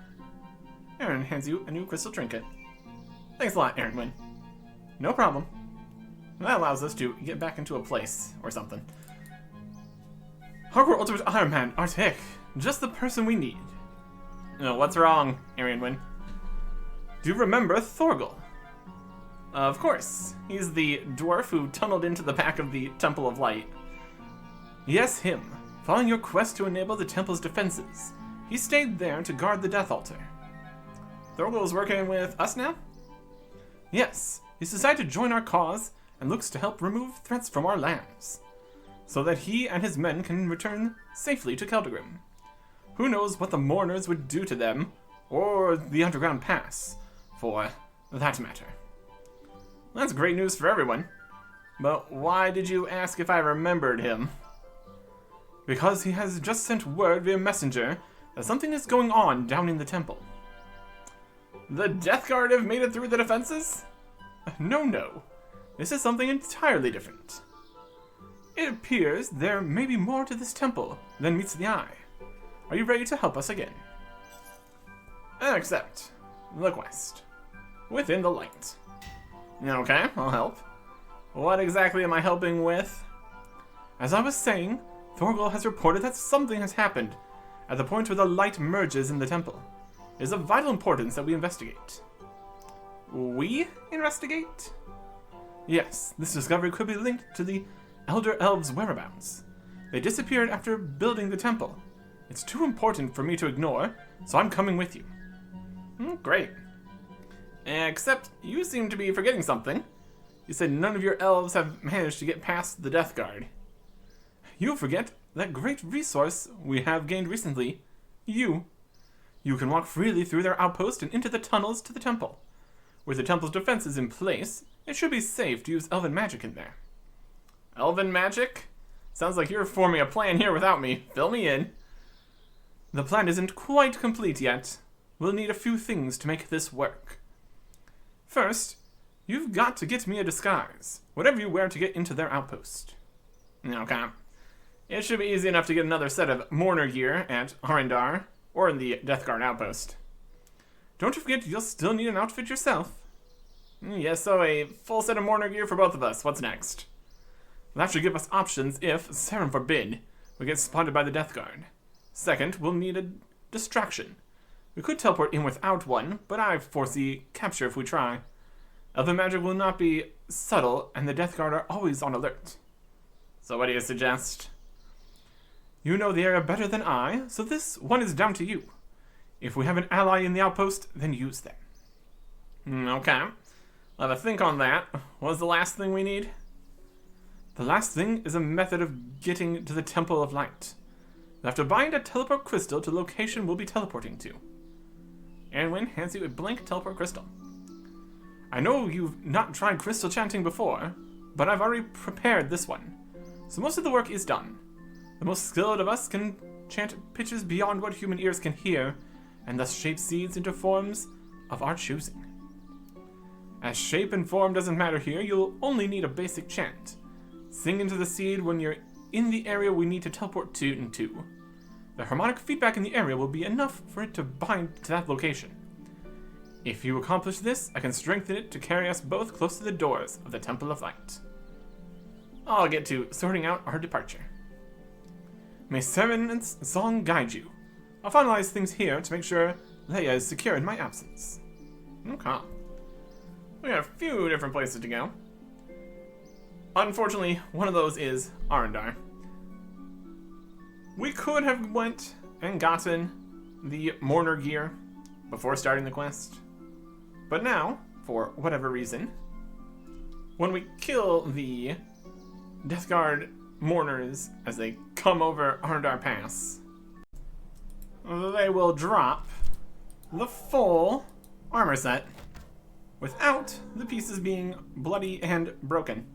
Aaron hands you a new crystal trinket. Thanks a lot, Ironman. No problem. That allows us to get back into a place or something. Hardcore Ultimate Ironman, Artic. Just the person we need. No, what's wrong, Ironman? Do you remember Thorgal? Of course. He's the dwarf who tunneled into the back of the Temple of Light. Yes, him. Following your quest to enable the temple's defenses, he stayed there to guard the Death Altar. Thorgal is working with us now? Yes. He's decided to join our cause and looks to help remove threats from our lands, so that he and his men can return safely to Keldagrim. Who knows what the mourners would do to them, or the underground pass, for that matter. That's great news for everyone. But why did you ask if I remembered him? Because he has just sent word via messenger that something is going on down in the temple. The Death Guard have made it through the defenses? No. This is something entirely different. It appears there may be more to this temple than meets the eye. Are you ready to help us again? Accept the quest. Within the light. Okay, I'll help. What exactly am I helping with? As I was saying, Thorgal has reported that something has happened at the point where the light merges in the temple. It is of vital importance that we investigate. We investigate? Yes, this discovery could be linked to the Elder Elves' whereabouts. They disappeared after building the temple. It's too important for me to ignore, so I'm coming with you. Great. Except you seem to be forgetting something. You said none of your elves have managed to get past the Death Guard. You forget that great resource we have gained recently. You. You can walk freely through their outpost and into the tunnels to the temple. With the temple's defenses in place, it should be safe to use elven magic in there. Elven magic? Sounds like you're forming a plan here without me. Fill me in. The plan isn't quite complete yet. We'll need a few things to make this work. First, you've got to get me a disguise, whatever you wear to get into their outpost. Okay. It should be easy enough to get another set of mourner gear at Arendar, or in the Death Guard outpost. Don't forget you'll still need an outfit yourself. Yes, so a full set of mourner gear for both of us. What's next? That should give us options if, Saren forbid, we get spotted by the Death Guard. Second, we'll need a distraction. We could teleport in without one, but I foresee capture if we try. Elven magic will not be subtle, and the Death Guard are always on alert. So what do you suggest? You know the area better than I, so this one is down to you. If we have an ally in the outpost, then use them. Okay. I'll have a think on that. What was the last thing we need? The last thing is a method of getting to the Temple of Light. You'll have to bind a teleport crystal to the location we'll be teleporting to. Anwin hands you a blank teleport crystal. I know you've not tried crystal chanting before, but I've already prepared this one, so most of the work is done. The most skilled of us can chant pitches beyond what human ears can hear, and thus shape seeds into forms of our choosing. As shape and form doesn't matter here, you'll only need a basic chant. Sing into the seed when you're in the area we need to teleport to into. The harmonic feedback in the area will be enough for it to bind to that location. If you accomplish this, I can strengthen it to carry us both close to the doors of the Temple of Light. I'll get to sorting out our departure. May Seren's song guide you. I'll finalize things here to make sure Leia is secure in my absence. Okay. We got a few different places to go. Unfortunately, one of those is Arendar. We could have went and gotten the mourner gear before starting the quest. But now, for whatever reason, when we kill the Death Guard mourners as they come over Arendar Pass, they will drop the full armor set without the pieces being bloody and broken.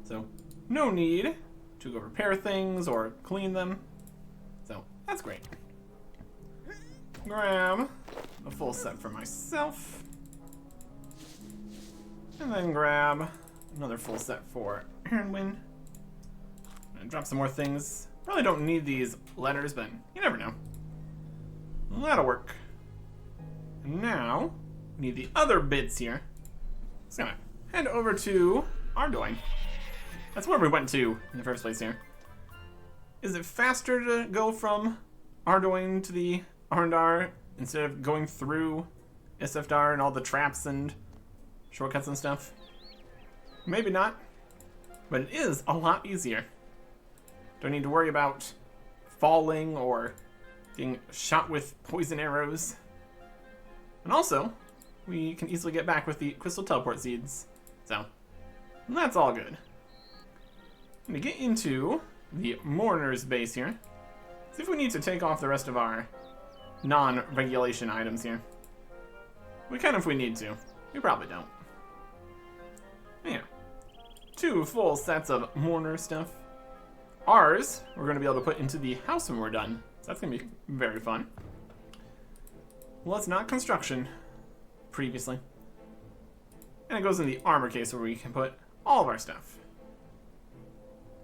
So, no need to go repair things or clean them. So, that's great. Grab a full set for myself. And then grab another full set for Ironman. And drop some more things. Probably don't need these letters, but you never know. That'll work. And now, we need the other bits here. Just gonna head over to Ardoin. That's where we went to in the first place here. Is it faster to go from Ardoin to the Arndar instead of going through Isfdar and all the traps and shortcuts and stuff? Maybe not, but it is a lot easier. Don't need to worry about falling or getting shot with poison arrows. And also, we can easily get back with the crystal teleport seeds. So, that's all good. I'm gonna get into the Mourner's base here. See if we need to take off the rest of our non-regulation items here. We can if we need to. We probably don't. Yeah. 2 full sets of Mourner stuff. Ours, we're going to be able to put into the house when we're done. So that's going to be very fun. Well, it's not construction previously. And it goes in the armor case where we can put all of our stuff.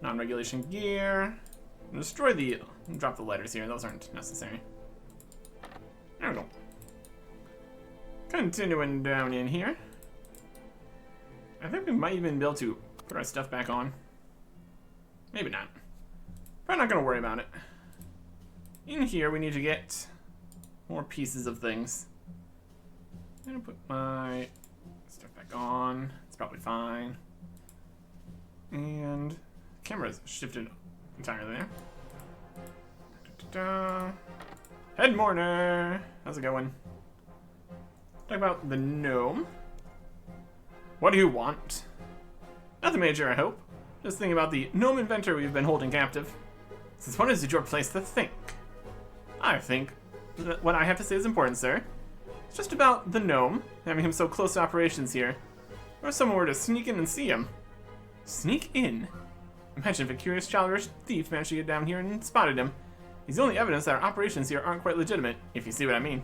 Non-regulation gear. Destroy the... Drop the letters here. Those aren't necessary. There we go. Continuing down in here. I think we might even be able to put our stuff back on. Maybe not. Probably not going to worry about it. In here, we need to get more pieces of things. I'm going to put my stuff back on. It's probably fine. And camera's shifted entirely there. Da-da-da. Head Mourner! How's it going? Talk about the gnome. What do you want? Nothing major, I hope. Just thinking about the gnome inventor we've been holding captive. Since when is it your place to think? I think that what I have to say is important, sir. It's just about the gnome, having him so close to operations here. Or if someone were to sneak in and see him. Sneak in? Imagine if a curious childish thief managed to get down here and spotted him. He's the only evidence that our operations here aren't quite legitimate, if you see what I mean.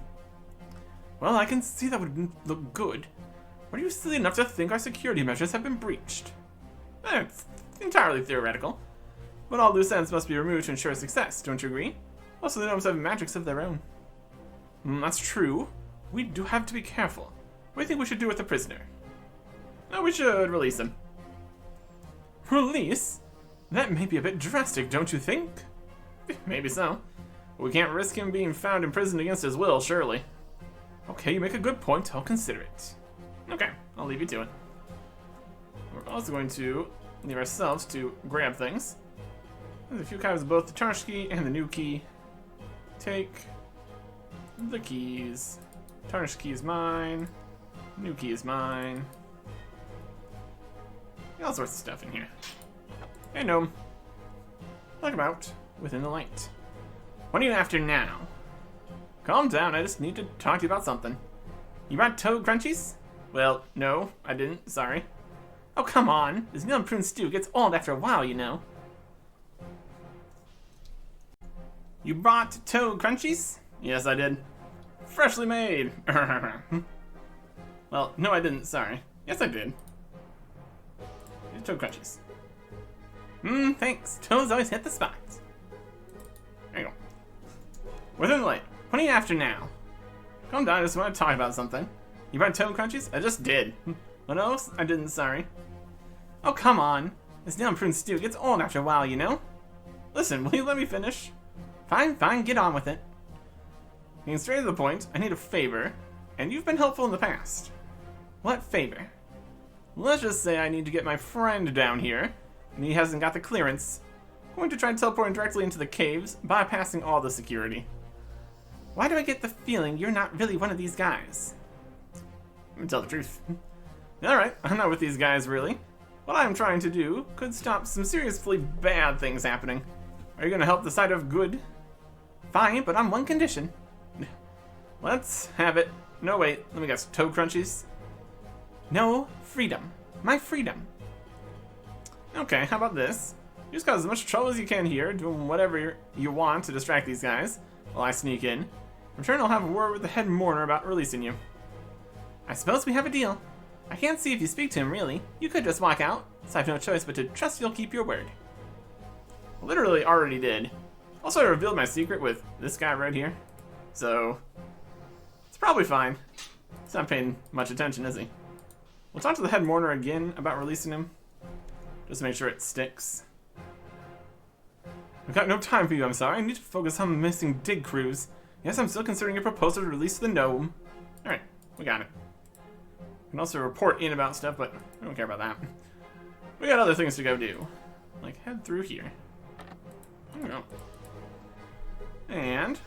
Well, I can see that would look good. Are you silly enough to think our security measures have been breached? It's entirely theoretical. But all loose ends must be removed to ensure success, don't you agree? Also, the gnomes have magics of their own. That's true. We do have to be careful. What do you think we should do with the prisoner? No, we should release him. Release? That may be a bit drastic, don't you think? Maybe so. But we can't risk him being found imprisoned against his will, surely. Okay, you make a good point. I'll consider it. Okay, I'll leave you to it. We're also going to leave ourselves to grab things. There's a few copies of both the charge key and the new key. Take the keys. Tarnished key is mine. New key is mine. All sorts of stuff in here. Hey, gnome. Look about within the light. What are you after now? Calm down, I just need to talk to you about something. You brought toad crunchies? Well, no, I didn't, sorry. Oh, come on. This meal and prune stew gets old after a while, you know. You brought toad crunchies? Yes, I did. Freshly made. Well, no, I didn't, sorry. Yes, I did. Toad crunchies. Thanks. Toads always hit the spot. There you go. Within the light. What are you after now? Calm down, I just want to talk about something. You brought toad crunchies? I just did. Oh no, I didn't, sorry. Oh, come on. This damn prune stew gets old after a while, you know? Listen, will you let me finish? Fine, fine, get on with it. Getting straight to the point, I need a favor, and you've been helpful in the past. What favor? Let's just say I need to get my friend down here, and he hasn't got the clearance. I'm going to try teleporting directly into the caves, bypassing all the security. Why do I get the feeling you're not really one of these guys? Let me tell the truth. Alright, I'm not with these guys, really. What I'm trying to do could stop some seriously bad things happening. Are you going to help the side of good? Fine, but on one condition. Let's have it. No, wait, let me guess. Toad crunchies? No, freedom. My freedom. Okay, how about this? You just cause as much trouble as you can here, doing whatever you want to distract these guys, while I sneak in. In return, I'll have a word with the head mourner about releasing you. I suppose we have a deal. I can't see if you speak to him, really. You could just walk out, so I have no choice but to trust you'll keep your word. Literally already did. Also, I revealed my secret with this guy right here. So, it's probably fine. He's not paying much attention, is he? We'll talk to the head mourner again about releasing him. Just to make sure it sticks. I've got no time for you, I'm sorry. I need to focus on the missing dig crews. Yes, I'm still considering your proposal to release the gnome. Alright, we got it. We can also report in about stuff, but I don't care about that. We got other things to go do. Like, head through here. There we go. And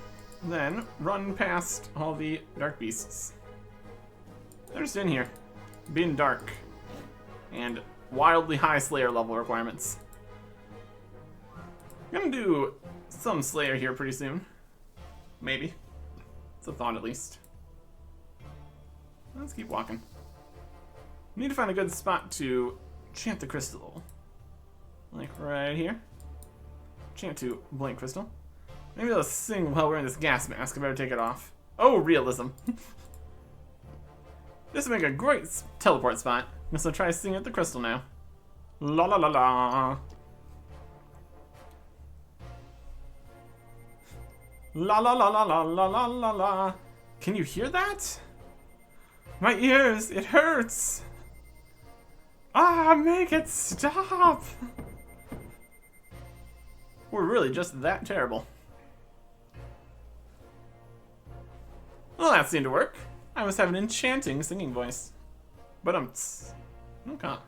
then run past all the dark beasts. They're just in here, being dark. And wildly high Slayer level requirements. I'm gonna do some Slayer here pretty soon. Maybe. It's a thought at least. Let's keep walking. Need to find a good spot to chant the crystal. Like right here. Chant to blank crystal. Maybe I'll sing while wearing this gas mask. I better take it off. Oh, realism. This would make a great teleport spot. Guess I'll try singing at the crystal now. La la la la. La la la la la la la la la. Can you hear that? My ears, it hurts. Ah, make it stop. We're really just that terrible. Well, that seemed to work. I must have an enchanting singing voice. But okay. And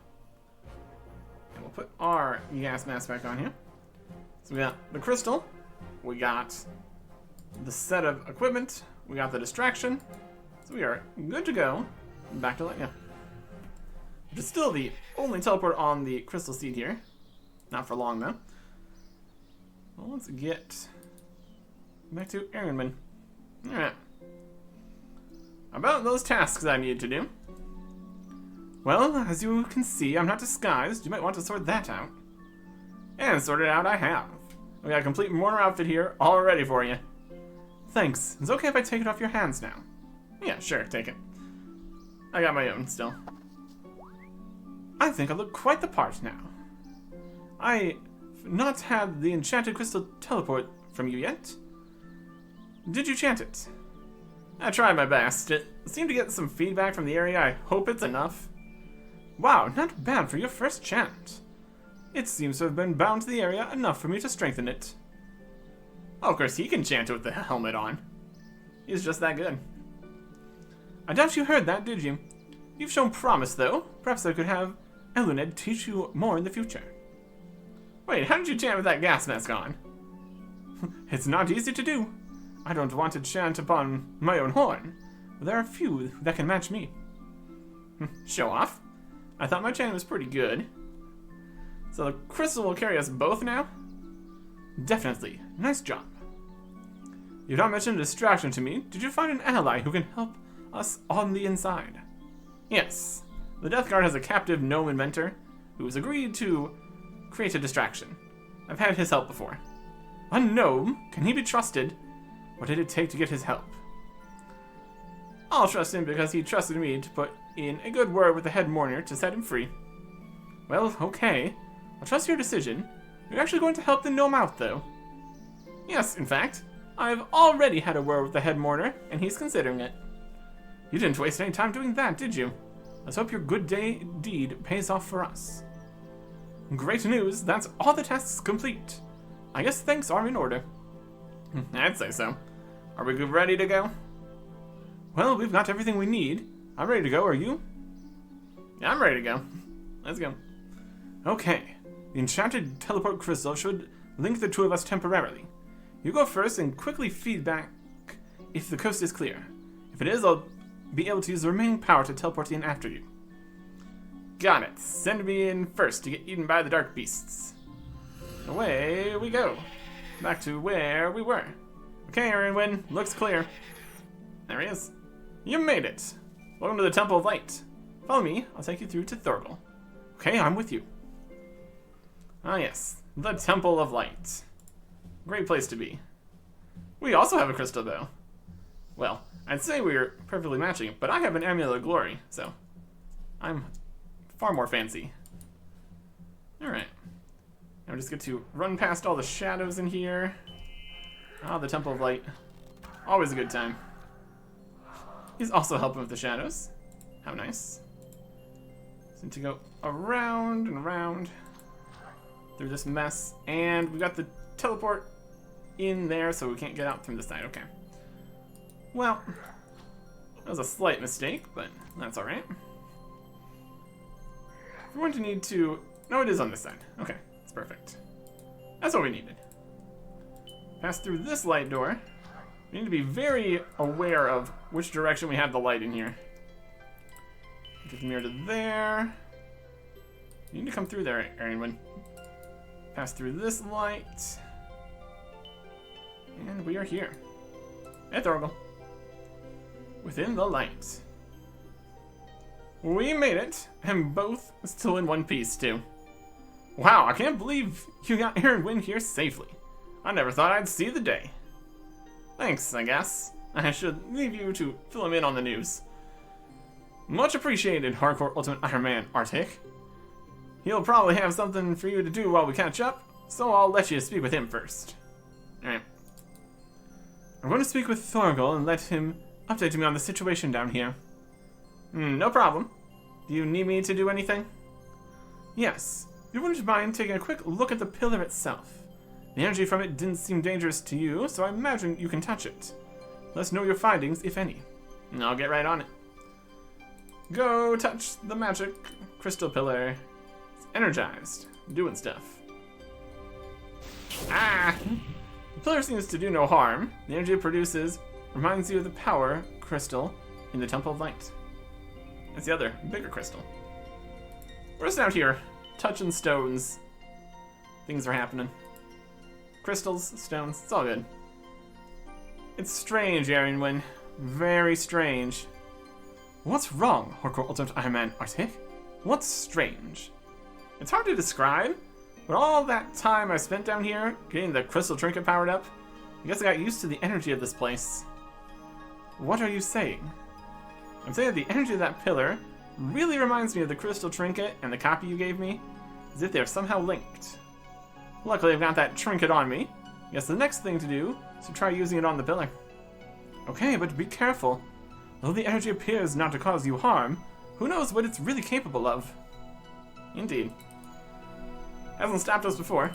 we'll put our gas mask back on here. So we got the crystal. We got the set of equipment. We got the distraction. So we are good to go. Back to Lightning. Which is still the only teleport on the crystal seed here. Not for long though. Well, let's get back to Ironman. Alright. About those tasks I need to do. Well, as you can see, I'm not disguised. You might want to sort that out. And sort it out I have. We got a complete mourner outfit here, all ready for you. Thanks. It's okay if I take it off your hands now. Yeah, sure, take it. I got my own still. I think I look quite the part now. I've not had the enchanted crystal teleport from you yet. Did you chant it? I tried my best. It seemed to get some feedback from the area. I hope it's enough. Wow, not bad for your first chant. It seems to have been bound to the area enough for me to strengthen it. Oh, of course, he can chant it with the helmet on. He's just that good. I doubt you heard that, did you? You've shown promise, though. Perhaps I could have Eluned teach you more in the future. Wait, how did you chant with that gas mask on? It's not easy to do. I don't want to chant upon my own horn, but there are few that can match me. Show off. I thought my chanting was pretty good. So the crystal will carry us both now? Definitely. Nice job. You've not mentioned a distraction to me. Did you find an ally who can help us on the inside? Yes. The Death Guard has a captive gnome inventor who's agreed to create a distraction. I've had his help before. A gnome? Can he be trusted? What did it take to get his help? I'll trust him because he trusted me to put in a good word with the head mourner to set him free. Well, okay. I'll trust your decision. You're actually going to help the gnome out, though. Yes, in fact, I've already had a word with the head mourner, and he's considering it. You didn't waste any time doing that, did you? Let's hope your good deed pays off for us. Great news, that's all the tasks complete. I guess thanks are in order. I'd say so. Are we ready to go? Well, we've got everything we need. I'm ready to go, are you? Yeah, I'm ready to go. Let's go. Okay. The enchanted teleport crystal should link the two of us temporarily. You go first and quickly feed back if the coast is clear. If it is, I'll be able to use the remaining power to teleport in after you. Got it. Send me in first to get eaten by the dark beasts. Away we go. Back to where we were. Okay, Ironman, looks clear. There he is. You made it. Welcome to the Temple of Light. Follow me, I'll take you through to Thorgal. Okay, I'm with you. Ah yes, the Temple of Light. Great place to be. We also have a crystal though. Well, I'd say we're perfectly matching, but I have an Amulet of Glory, so I'm far more fancy. Alright. Now we just get to run past all the shadows in here. Ah, the Temple of Light. Always a good time. He's also helping with the shadows. How nice. So need to go around and around through this mess. And we got the teleport in there, so we can't get out from this side. Okay. Well, that was a slight mistake, but that's alright. We're going to need to... No, it is on this side. Okay, that's perfect. That's what we needed. Pass through this light door. We need to be very aware of which direction we have the light in here. Get the mirror to there. You need to come through there, Ironman. Pass through this light. And we are here. Hey, Thorgal. Within the light. We made it, and both still in one piece, too. Wow, I can't believe you got Ironman here safely. I never thought I'd see the day. Thanks, I guess. I should leave you to fill him in on the news. Much appreciated, Hardcore Ultimate Ironman Artic. He'll probably have something for you to do while we catch up, so I'll let you speak with him first. Alright. I'm going to speak with Thorgal and let him update me on the situation down here. No problem. Do you need me to do anything? Yes. You wouldn't mind taking a quick look at the pillar itself. The energy from it didn't seem dangerous to you, so I imagine you can touch it. Let us know your findings, if any. And I'll get right on it. Go touch the magic crystal pillar. It's energized. Doing stuff. Ah! The pillar seems to do no harm. The energy it produces reminds you of the power crystal in the Temple of Light. That's the other, bigger crystal. We're just out here, touching stones. Things are happening. Crystals, stones, it's all good. It's strange, Ironman. Very strange. What's wrong, Hardcore Ultimate Ironman Artic? What's strange? It's hard to describe, but all that time I spent down here getting the crystal trinket powered up, I guess I got used to the energy of this place. What are you saying? I'm saying that the energy of that pillar really reminds me of the crystal trinket and the copy you gave me, as if they're somehow linked. Luckily, I've got that trinket on me. I guess the next thing to do is to try using it on the pillar. Okay, but be careful. Though the energy appears not to cause you harm, who knows what it's really capable of? Indeed. Hasn't stopped us before.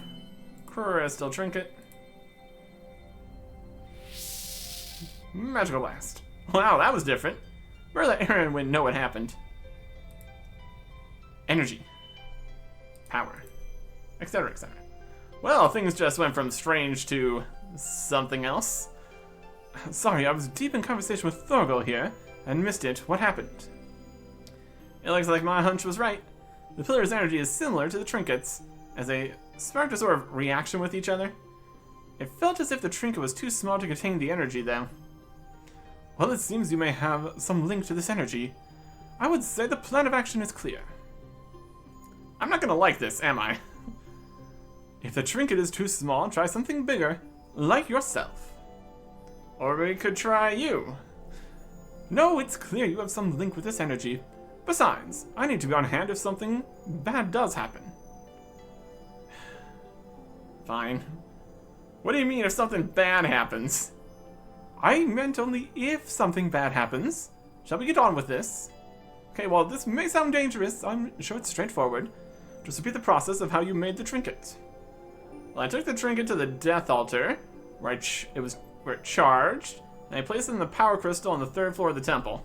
Crystal trinket. Magical blast. Wow, that was different. Better let Ironman know what happened. Energy. Power. Etc., etc. Well, things just went from strange to something else. Sorry, I was deep in conversation with Thorgal here and missed it. What happened? It looks like my hunch was right. The pillar's energy is similar to the trinkets, as they sparked a sort of reaction with each other. It felt as if the trinket was too small to contain the energy, though. Well, it seems you may have some link to this energy. I would say the plan of action is clear. I'm not gonna like this, am I? If the trinket is too small, try something bigger, like yourself. Or we could try you. No, it's clear you have some link with this energy. Besides, I need to be on hand if something bad does happen. Fine. What do you mean if something bad happens? I meant only if something bad happens. Shall we get on with this? Okay, well, this may sound dangerous. I'm sure it's straightforward. Just repeat the process of how you made the trinket. Well, I took the trinket to the death altar, where it charged, and I placed it in the power crystal on the 3rd floor of the temple.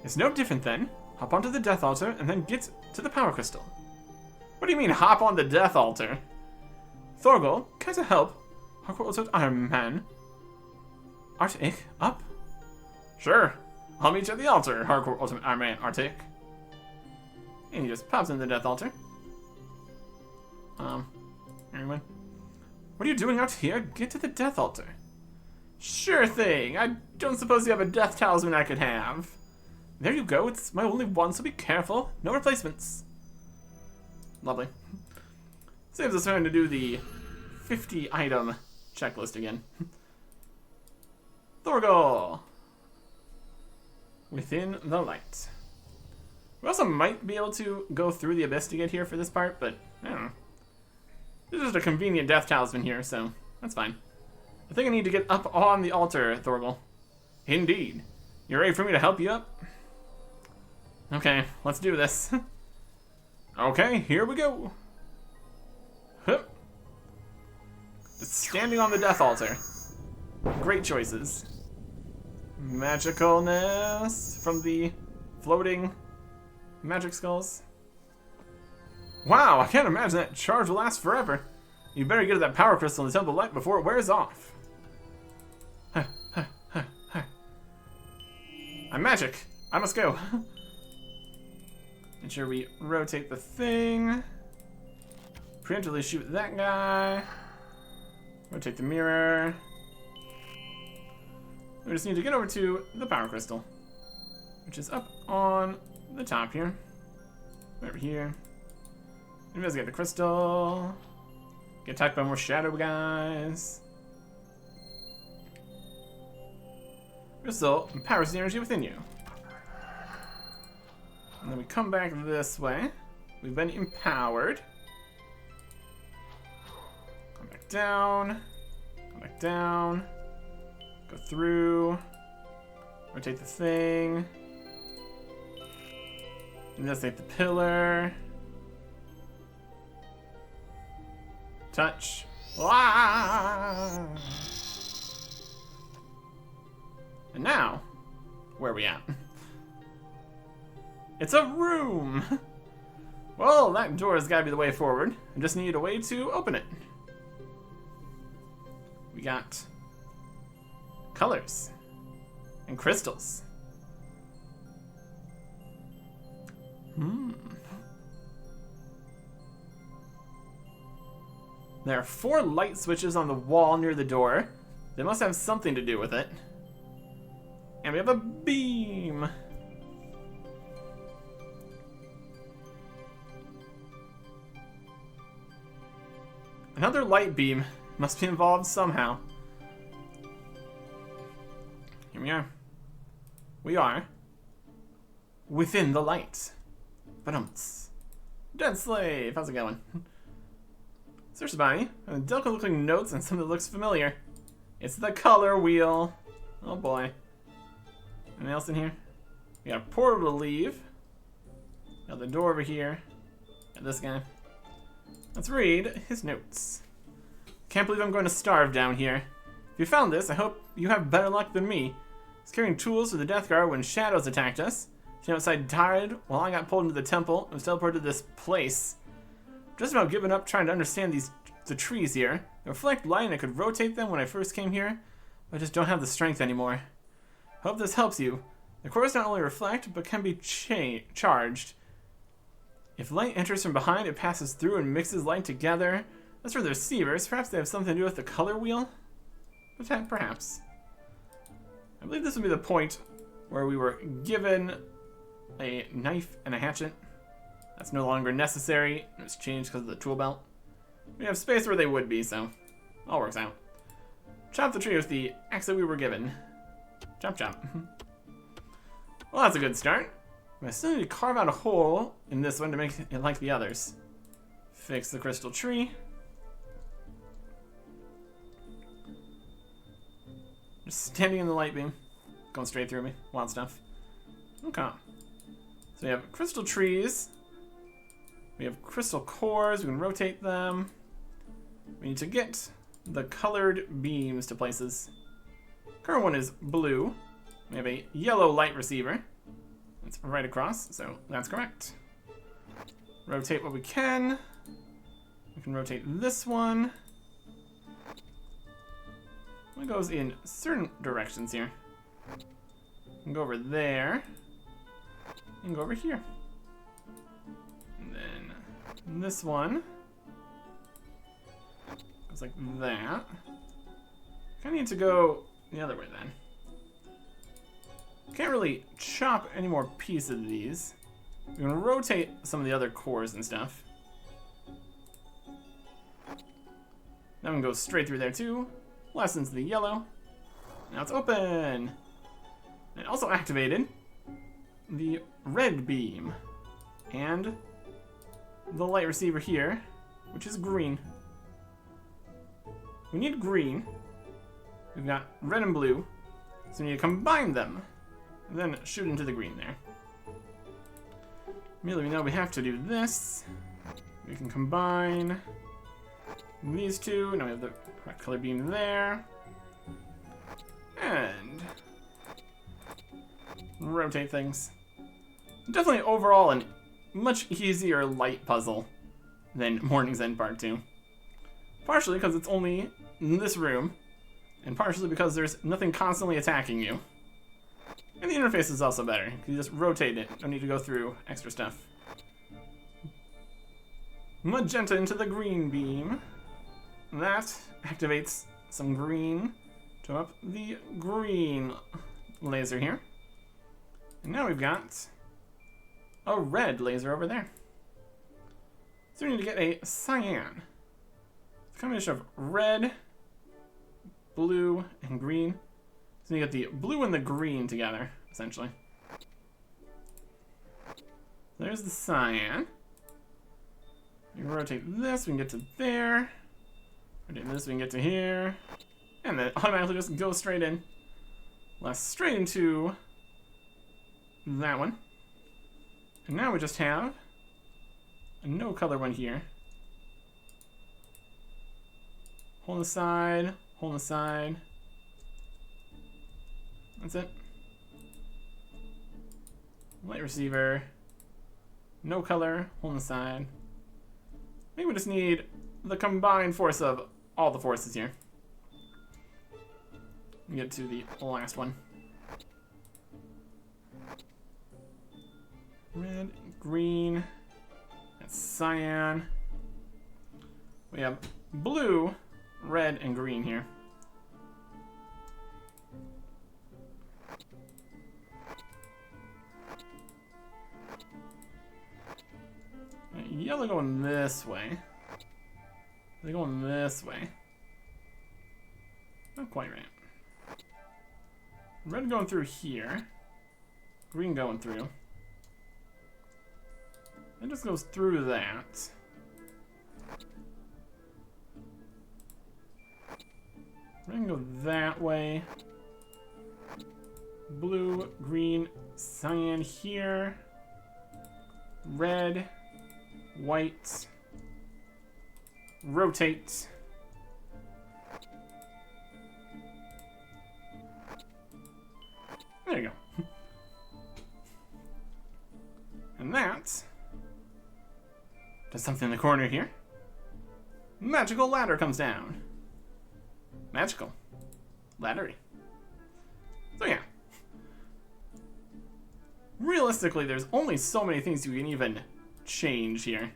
It's no different then. Hop onto the death altar and then get to the power crystal. What do you mean, hop on the death altar? Thorgal, can I help? Hardcore Ultimate Ironman Artic, up? Sure. I'll meet you at the altar, Hardcore Ultimate Ironman Artic. And he just pops in the death altar. Anyone? What are you doing out here? Get to the death altar. Sure thing. I don't suppose you have a death talisman I could have. There you go. It's my only one, so be careful. No replacements. Lovely. Saves us having to do the 50 item checklist again. Thorgal. Within the light. We also might be able to go through the abyss to get here for this part, but I don't know. This is just a convenient death talisman here, so that's fine. I think I need to get up on the altar, Thorgal. Indeed. You ready for me to help you up? Okay, let's do this. Okay, here we go. Hup. Just standing on the death altar. Great choices. Magicalness from the floating magic skulls. Wow, I can't imagine that charge will last forever. You better get to that power crystal in the Temple of Light before it wears off. I'm magic. I must go. Make sure we rotate the thing. Preemptively shoot that guy. Rotate the mirror. We just need to get over to the power crystal, which is up on the top here. Over here. Investigate the crystal. Get attacked by more shadow guys. Crystal empowers the energy within you. And then we come back this way. We've been empowered. Come back down. Come back down. Go through. Rotate the thing. Investigate the pillar. Touch. Ah! And now, where are we at? It's a room! Well, that door has got to be the way forward. I just need a way to open it. We got colors and crystals. There are 4 light switches on the wall near the door. They must have something to do with it. And we have a beam. Another light beam must be involved somehow. Here we are. We are within the light. Ba-dumts. Dead Slave, how's it going? Search the body. Delicate looking notes and something that looks familiar. It's the color wheel. Oh boy. Anything else in here? We got a portal to leave. Got the door over here. Got this guy. Let's read his notes. Can't believe I'm going to starve down here. If you found this, I hope you have better luck than me. I was carrying tools for the Death Guard when shadows attacked us. Came outside tired while I got pulled into the temple and was teleported to this place. Just about given up trying to understand the trees here. They reflect light and I could rotate them when I first came here, but I just don't have the strength anymore. Hope this helps you. The cores not only reflect, but can be charged. If light enters from behind, it passes through and mixes light together. As for the receivers, perhaps they have something to do with the color wheel? Perhaps. I believe this would be the point where we were given a knife and a hatchet. That's no longer necessary. It was changed because of the tool belt. We have space where they would be, so all works out. Chop the tree with the axe that we were given. Chop, chop. Well, that's a good start. I still need to carve out a hole in this one to make it like the others. Fix the crystal tree. Just standing in the light beam. Going straight through me. Wild stuff. Okay. So we have crystal trees. We have crystal cores. We can rotate them. We need to get the colored beams to places. Current one is blue. We have a yellow light receiver. It's right across, so that's correct. Rotate what we can. We can rotate this one. It goes in certain directions here. We can go over there. And go over here. And then this one goes like that. Kind of need to go the other way then. Can't really chop any more pieces of these. We're gonna rotate some of the other cores and stuff. That one goes straight through there too. Lessens the yellow. Now it's open. It also activated the red beam. and the light receiver here, which is green. We need green. We've got red and blue, so we need to combine them, and then shoot into the green there. Immediately we know we have to do this. We can combine these two. Now we have the correct color beam there. And rotate things. Definitely overall a much easier light puzzle than Morning's End Part 2. Partially because it's only in this room, and partially because there's nothing constantly attacking you. And the interface is also better. You just rotate it, don't need to go through extra stuff. Magenta into the green beam. That activates some green to up the green laser here. And now we've got a red laser over there. So we need to get a cyan. It's a combination of red, blue, and green. So you get the blue and the green together, essentially. There's the cyan. We can rotate this, we can get to there. Rotate this, we can get to here. And then automatically just go straight in. Straight into that one. And now we just have a no color one here. Hole in the side, hole in the side. That's it. Light receiver. No color, hole in the side. I think we just need the combined force of all the forces here. Get to the last one. Red, green, that's cyan. We have blue, red, and green here. Yellow going this way. They're going this way. Not quite right. Red going through here. Green going through. It just goes through that. Red can go that way. Blue, green, cyan here. Red, white. Rotate. There you go. And that does something in the corner here. Magical ladder comes down. Magical. Laddery. So yeah. Realistically, there's only so many things you can even change here.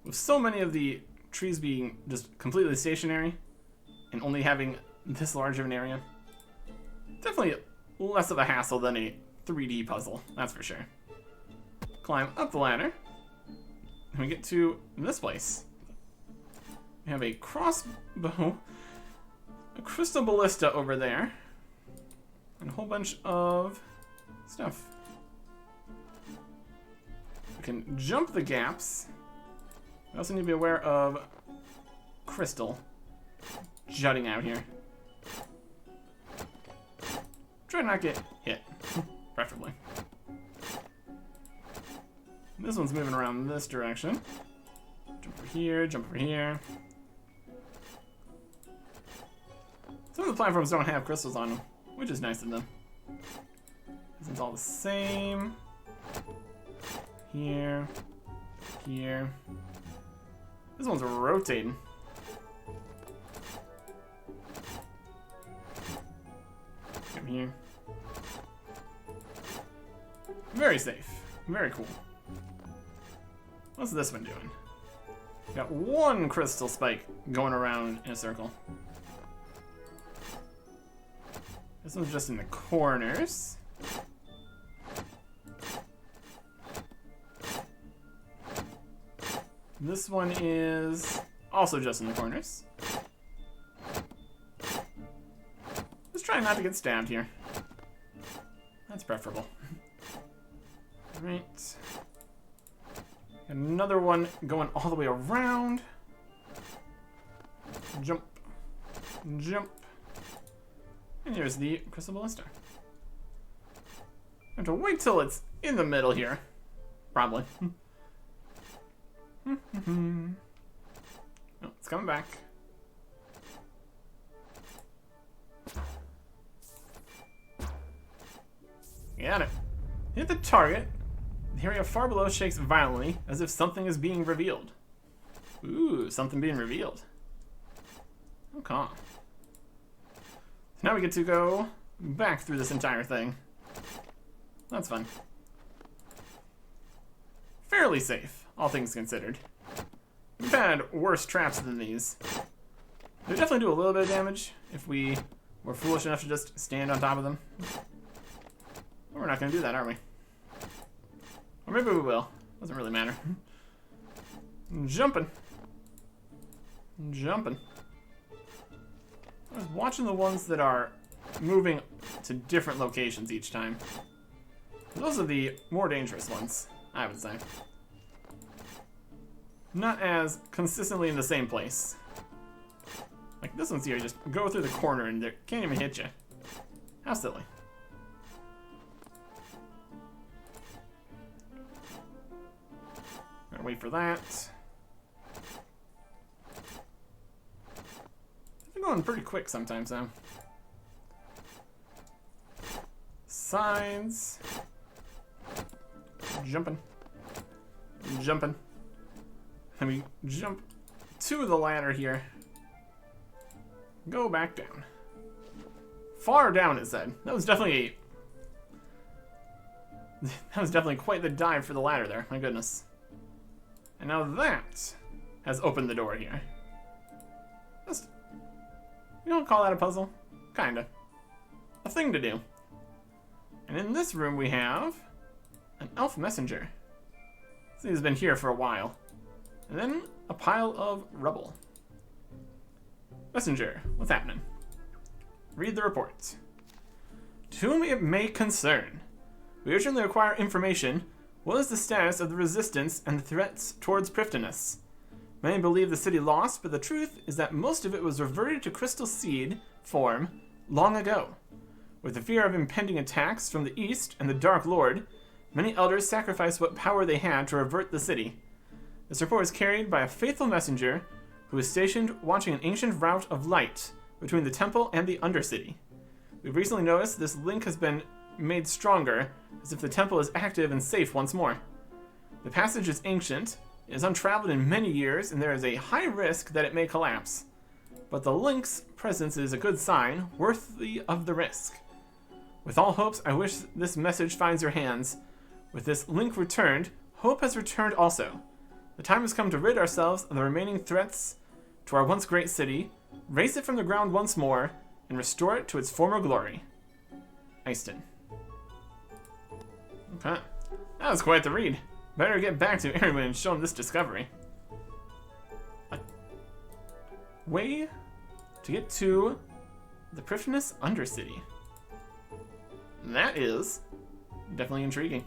With so many of the trees being just completely stationary and only having this large of an area, definitely less of a hassle than a 3D puzzle, that's for sure. Climb up the ladder, and we get to this place. We have a crossbow, a crystal ballista over there, and a whole bunch of stuff. We can jump the gaps. We also need to be aware of crystal jutting out here. Try to not get hit, preferably. This one's moving around this direction. Jump over here, jump over here. Some of the platforms don't have crystals on them, which is nice of them. This one's all the same. Here, here. This one's rotating. Come here. Very safe. Very cool. What's this one doing? Got one crystal spike going around in a circle. This one's just in the corners. This one is also just in the corners. Just trying not to get stabbed here. That's preferable. Right. Another one going all the way around. Jump. Jump. And here's the crystal ballista. I have to wait till it's in the middle here. Probably. Oh, it's coming back. Got it. Hit the target. The area far below shakes violently, as if something is being revealed. Ooh, something being revealed. Okay. So now we get to go back through this entire thing. That's fun. Fairly safe, all things considered. We've had worse traps than these. They definitely do a little bit of damage if we were foolish enough to just stand on top of them. But we're not going to do that, are we? Or maybe we will. Doesn't really matter. Jumping. Jumping. I was watching the ones that are moving to different locations each time. Those are the more dangerous ones, I would say. Not as consistently in the same place. Like this one's here, you just go through the corner and they can't even hit you. How silly. Gotta wait for that. They're going pretty quick sometimes now. Signs. Jumping. Jumping. Let me jump to the ladder here. Go back down. Far down, it said. That was definitely quite the dive for the ladder there. My goodness. And now that has opened the door here. Just, you don't call that a puzzle? Kinda. A thing to do. And in this room we have an elf messenger. So he's been here for a while. And then a pile of rubble. Messenger, what's happening? Read the report. To whom it may concern, we urgently require information. What is the status of the resistance and the threats towards Prifddinas? Many believe the city lost, but the truth is that most of it was reverted to crystal seed form long ago. With the fear of impending attacks from the east and the Dark Lord, many elders sacrificed what power they had to revert the city. This report is carried by a faithful messenger who is stationed watching an ancient route of light between the temple and the Undercity. We've recently noticed this link has been made stronger, as if the temple is active and safe once more. The passage is ancient, it is untraveled in many years, and there is a high risk that it may collapse. But the link's presence is a good sign, worthy of the risk. With all hopes, I wish this message finds your hands. With this link returned, hope has returned also. The time has come to rid ourselves of the remaining threats to our once great city, raise it from the ground once more, and restore it to its former glory. Easton. Okay. That was quite the read. Better get back to Ironman and show him this discovery. Way to get to the Prifddinas Undercity. That is definitely intriguing.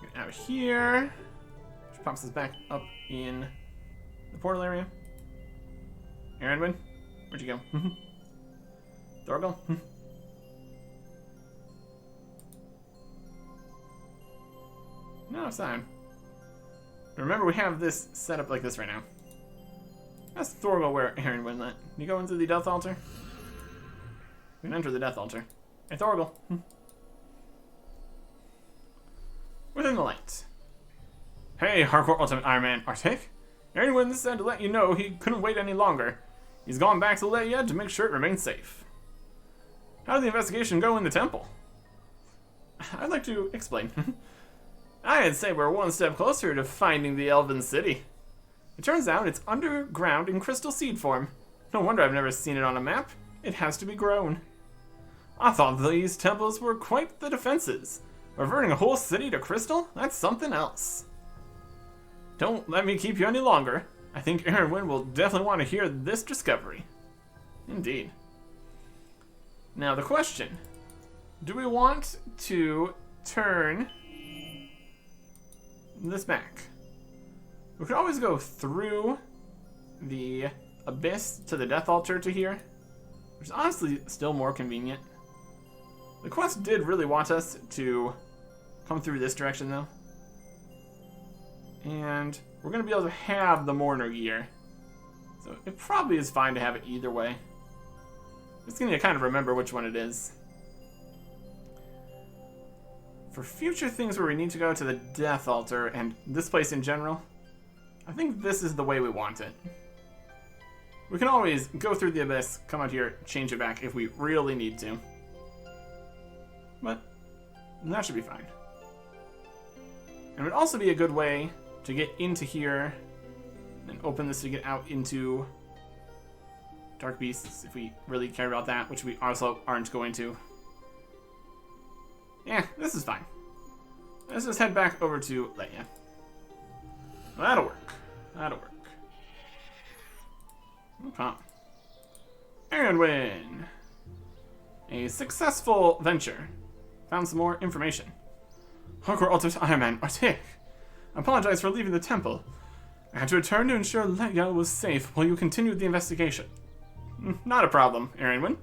Get out of here. Which pops us back up in the portal area. Ironman, where'd you go? Thorgal? No sign. Remember, we have this set up like this right now. That's Thorgal where Aaron went. Can you go into the Death Altar? We can enter the Death Altar. Hey, Thorgal. Within the light. Hey, Hardcore Ultimate Iron Man Artic. Aaron said to let you know he couldn't wait any longer. He's gone back to Leia to make sure it remains safe. How did the investigation go in the temple? I'd like to explain. I'd say we're one step closer to finding the Elven City. It turns out it's underground in crystal seed form. No wonder I've never seen it on a map. It has to be grown. I thought these temples were quite the defenses. Reverting a whole city to crystal? That's something else. Don't let me keep you any longer. I think Aaron will definitely want to hear this discovery. Indeed. Now the question. Do we want to turn this back. We could always go through the abyss to the death altar to here, which is honestly still more convenient. The quest did really want us to come through this direction though. And we're going to be able to have the mourner gear. So it probably is fine to have it either way. Just going to kind of remember which one it is. For future things where we need to go to the death altar and this place in general, I think this is the way we want it. We can always go through the abyss, come out here, change it back if we really need to. But that should be fine. And it would also be a good way to get into here and open this to get out into Dark Beasts if we really care about that, which we also aren't going to. Yeah, this is fine. Let's just head back over to Leia. That'll work. That'll work. Okay. And win. A successful venture. Found some more information. Hardcore Ultimate Ironman, Artic. I apologize for leaving the temple. I had to return to ensure Leia was safe while you continued the investigation. Not a problem, Ironman.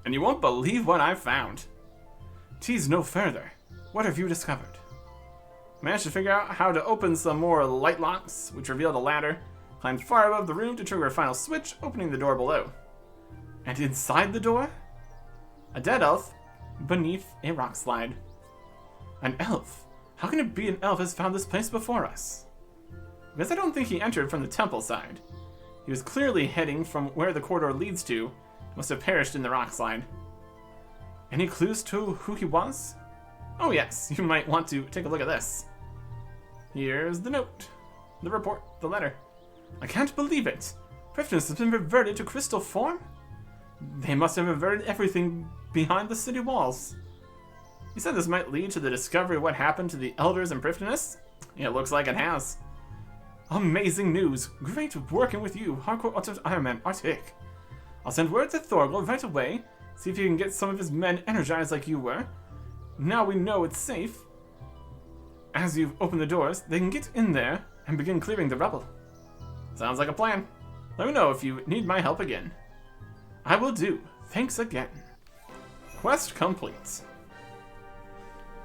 And you won't believe what I found. Tease no further. What have you discovered? Managed to figure out how to open some more light locks, which revealed a ladder. Climbed far above the room to trigger a final switch, opening the door below. And inside the door? A dead elf beneath a rock slide. An elf? How can it be an elf has found this place before us? Because I don't think he entered from the temple side. He was clearly heading from where the corridor leads to. Must have perished in the rock slide. Any clues to who he was? Oh yes, you might want to take a look at this. Here's the note. The report, the letter. I can't believe it. Priftness has been reverted to crystal form? They must have reverted everything behind the city walls. You said this might lead to the discovery of what happened to the elders in Priftness? Yeah, it looks like it has. Amazing news. Great working with you, Hardcore Ultimate Ironman, Artic. I'll send word to Thorgal right away. See if he can get some of his men energized like you were. Now we know it's safe. As you've opened the doors, they can get in there and begin clearing the rubble. Sounds like a plan. Let me know if you need my help again. I will do. Thanks again. Quest complete.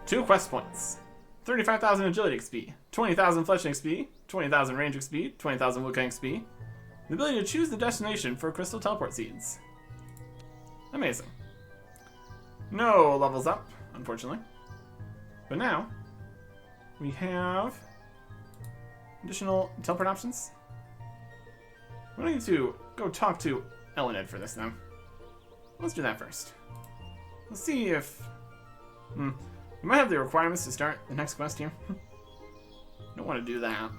2 quest points. 35,000 agility XP, 20,000 flesh XP, 20,000 range XP, 20,000 Wukong XP. The ability to choose the destination for crystal teleport seeds. Amazing. No levels up, unfortunately. But now, we have additional teleport options. We don't need to go talk to Elened for this now. Let's do that first. Let's see if... we might have the requirements to start the next quest here. Don't want to do that.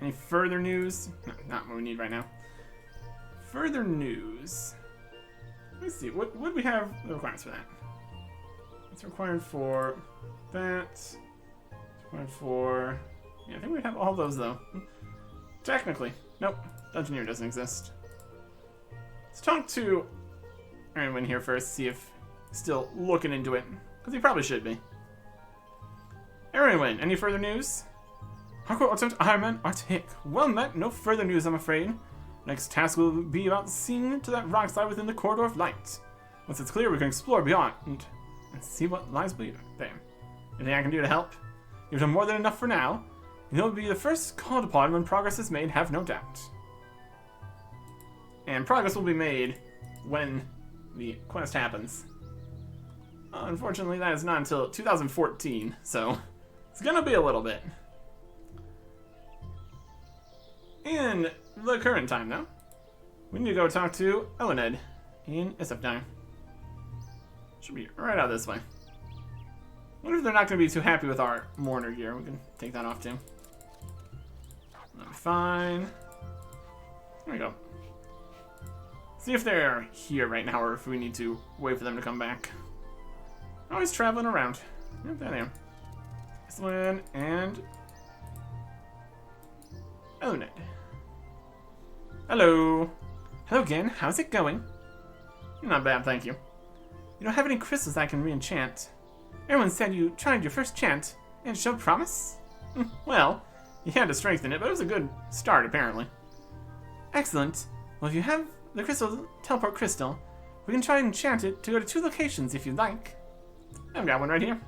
Any further news? No, not what we need right now. Further news. Let's see, what would we have the requirements for that? It's required for that. It's required for... yeah, I think we have all those though. Technically. Nope. Dungeoneer doesn't exist. Let's talk to Ironman here first, see if he's still looking into it. Because he probably should be. Ironman, any further news? Hardcore Ultimate Ironman, Artic. Well met, no further news I'm afraid. Next task will be about seeing to that rock slide within the Corridor of Light. Once it's clear, we can explore beyond and see what lies there. Anything I can do to help? You've done more than enough for now. You'll be the first called upon when progress is made, have no doubt. And progress will be made when the quest happens. Unfortunately, that is not until 2014, so it's gonna be a little bit. In the current time now, we need to go talk to Elened in SF9. Should be right out this way. Wonder if they're not going to be too happy with our mourner gear. We can take that off too. That'll be fine. There we go. See if they're here right now or if we need to wait for them to come back. Always traveling around. Yep, there they are. Iceland and Elened. Hello. Hello again. How's it going? Not bad, thank you. You don't have any crystals I can re-enchant. Everyone said you tried your first chant and showed promise? Well, you had to strengthen it, but it was a good start, apparently. Excellent. Well, if you have the teleport crystal, we can try and enchant it to go to 2 locations if you'd like. I've got one right here.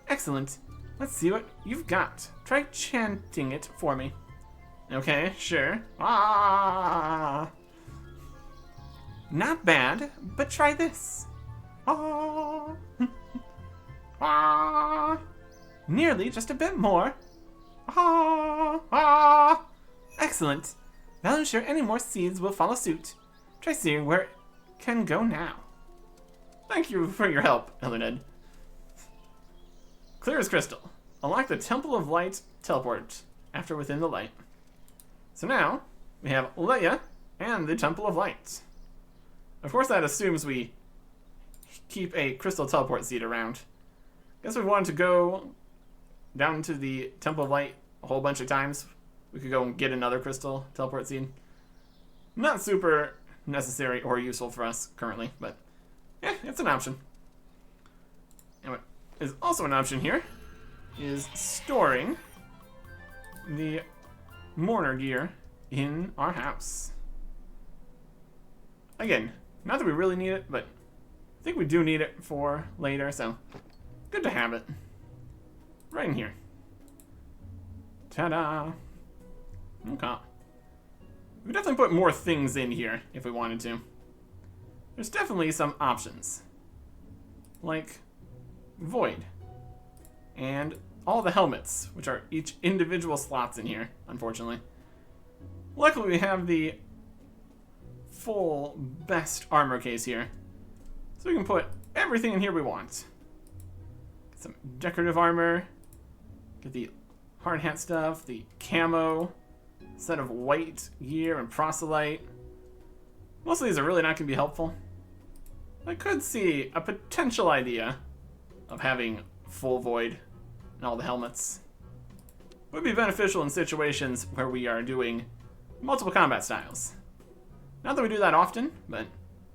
Excellent. Let's see what you've got. Try chanting it for me. Okay, sure. Ah! Not bad, but try this. Ah! Ah! Nearly, just a bit more. Ah! Ah! Excellent. That'll ensure any more seeds will follow suit. Try seeing where it can go now. Thank you for your help, Eluned. Clear as crystal. Unlock the Temple of Light teleport after within the light. So now, we have Leia and the Temple of Light. Of course that assumes we keep a crystal teleport seed around. Guess if we wanted to go down to the Temple of Light a whole bunch of times, we could go and get another crystal teleport seed. Not super necessary or useful for us currently, but yeah, it's an option. And what is also an option here is storing the mourner gear in our house. Again, not that we really need it, but I think we do need it for later, so good to have it. Right in here. Ta-da! Okay. We could definitely put more things in here if we wanted to. There's definitely some options. Like Void. And all the helmets, which are each individual slots in here, unfortunately. Luckily we have the full best armor case here. So we can put everything in here we want. Get some decorative armor. Get the hard hat stuff, the camo, set of white gear and proselyte. Most of these are really not going to be helpful. I could see a potential idea of having full void and all the helmets. Would be beneficial in situations where we are doing multiple combat styles. Not that we do that often, but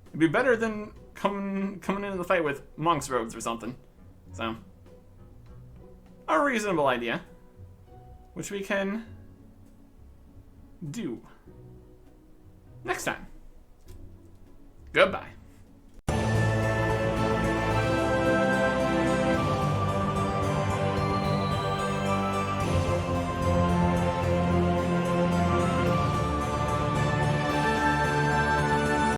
it'd be better than coming into the fight with monk's robes or something. So, a reasonable idea, which we can do next time. Goodbye.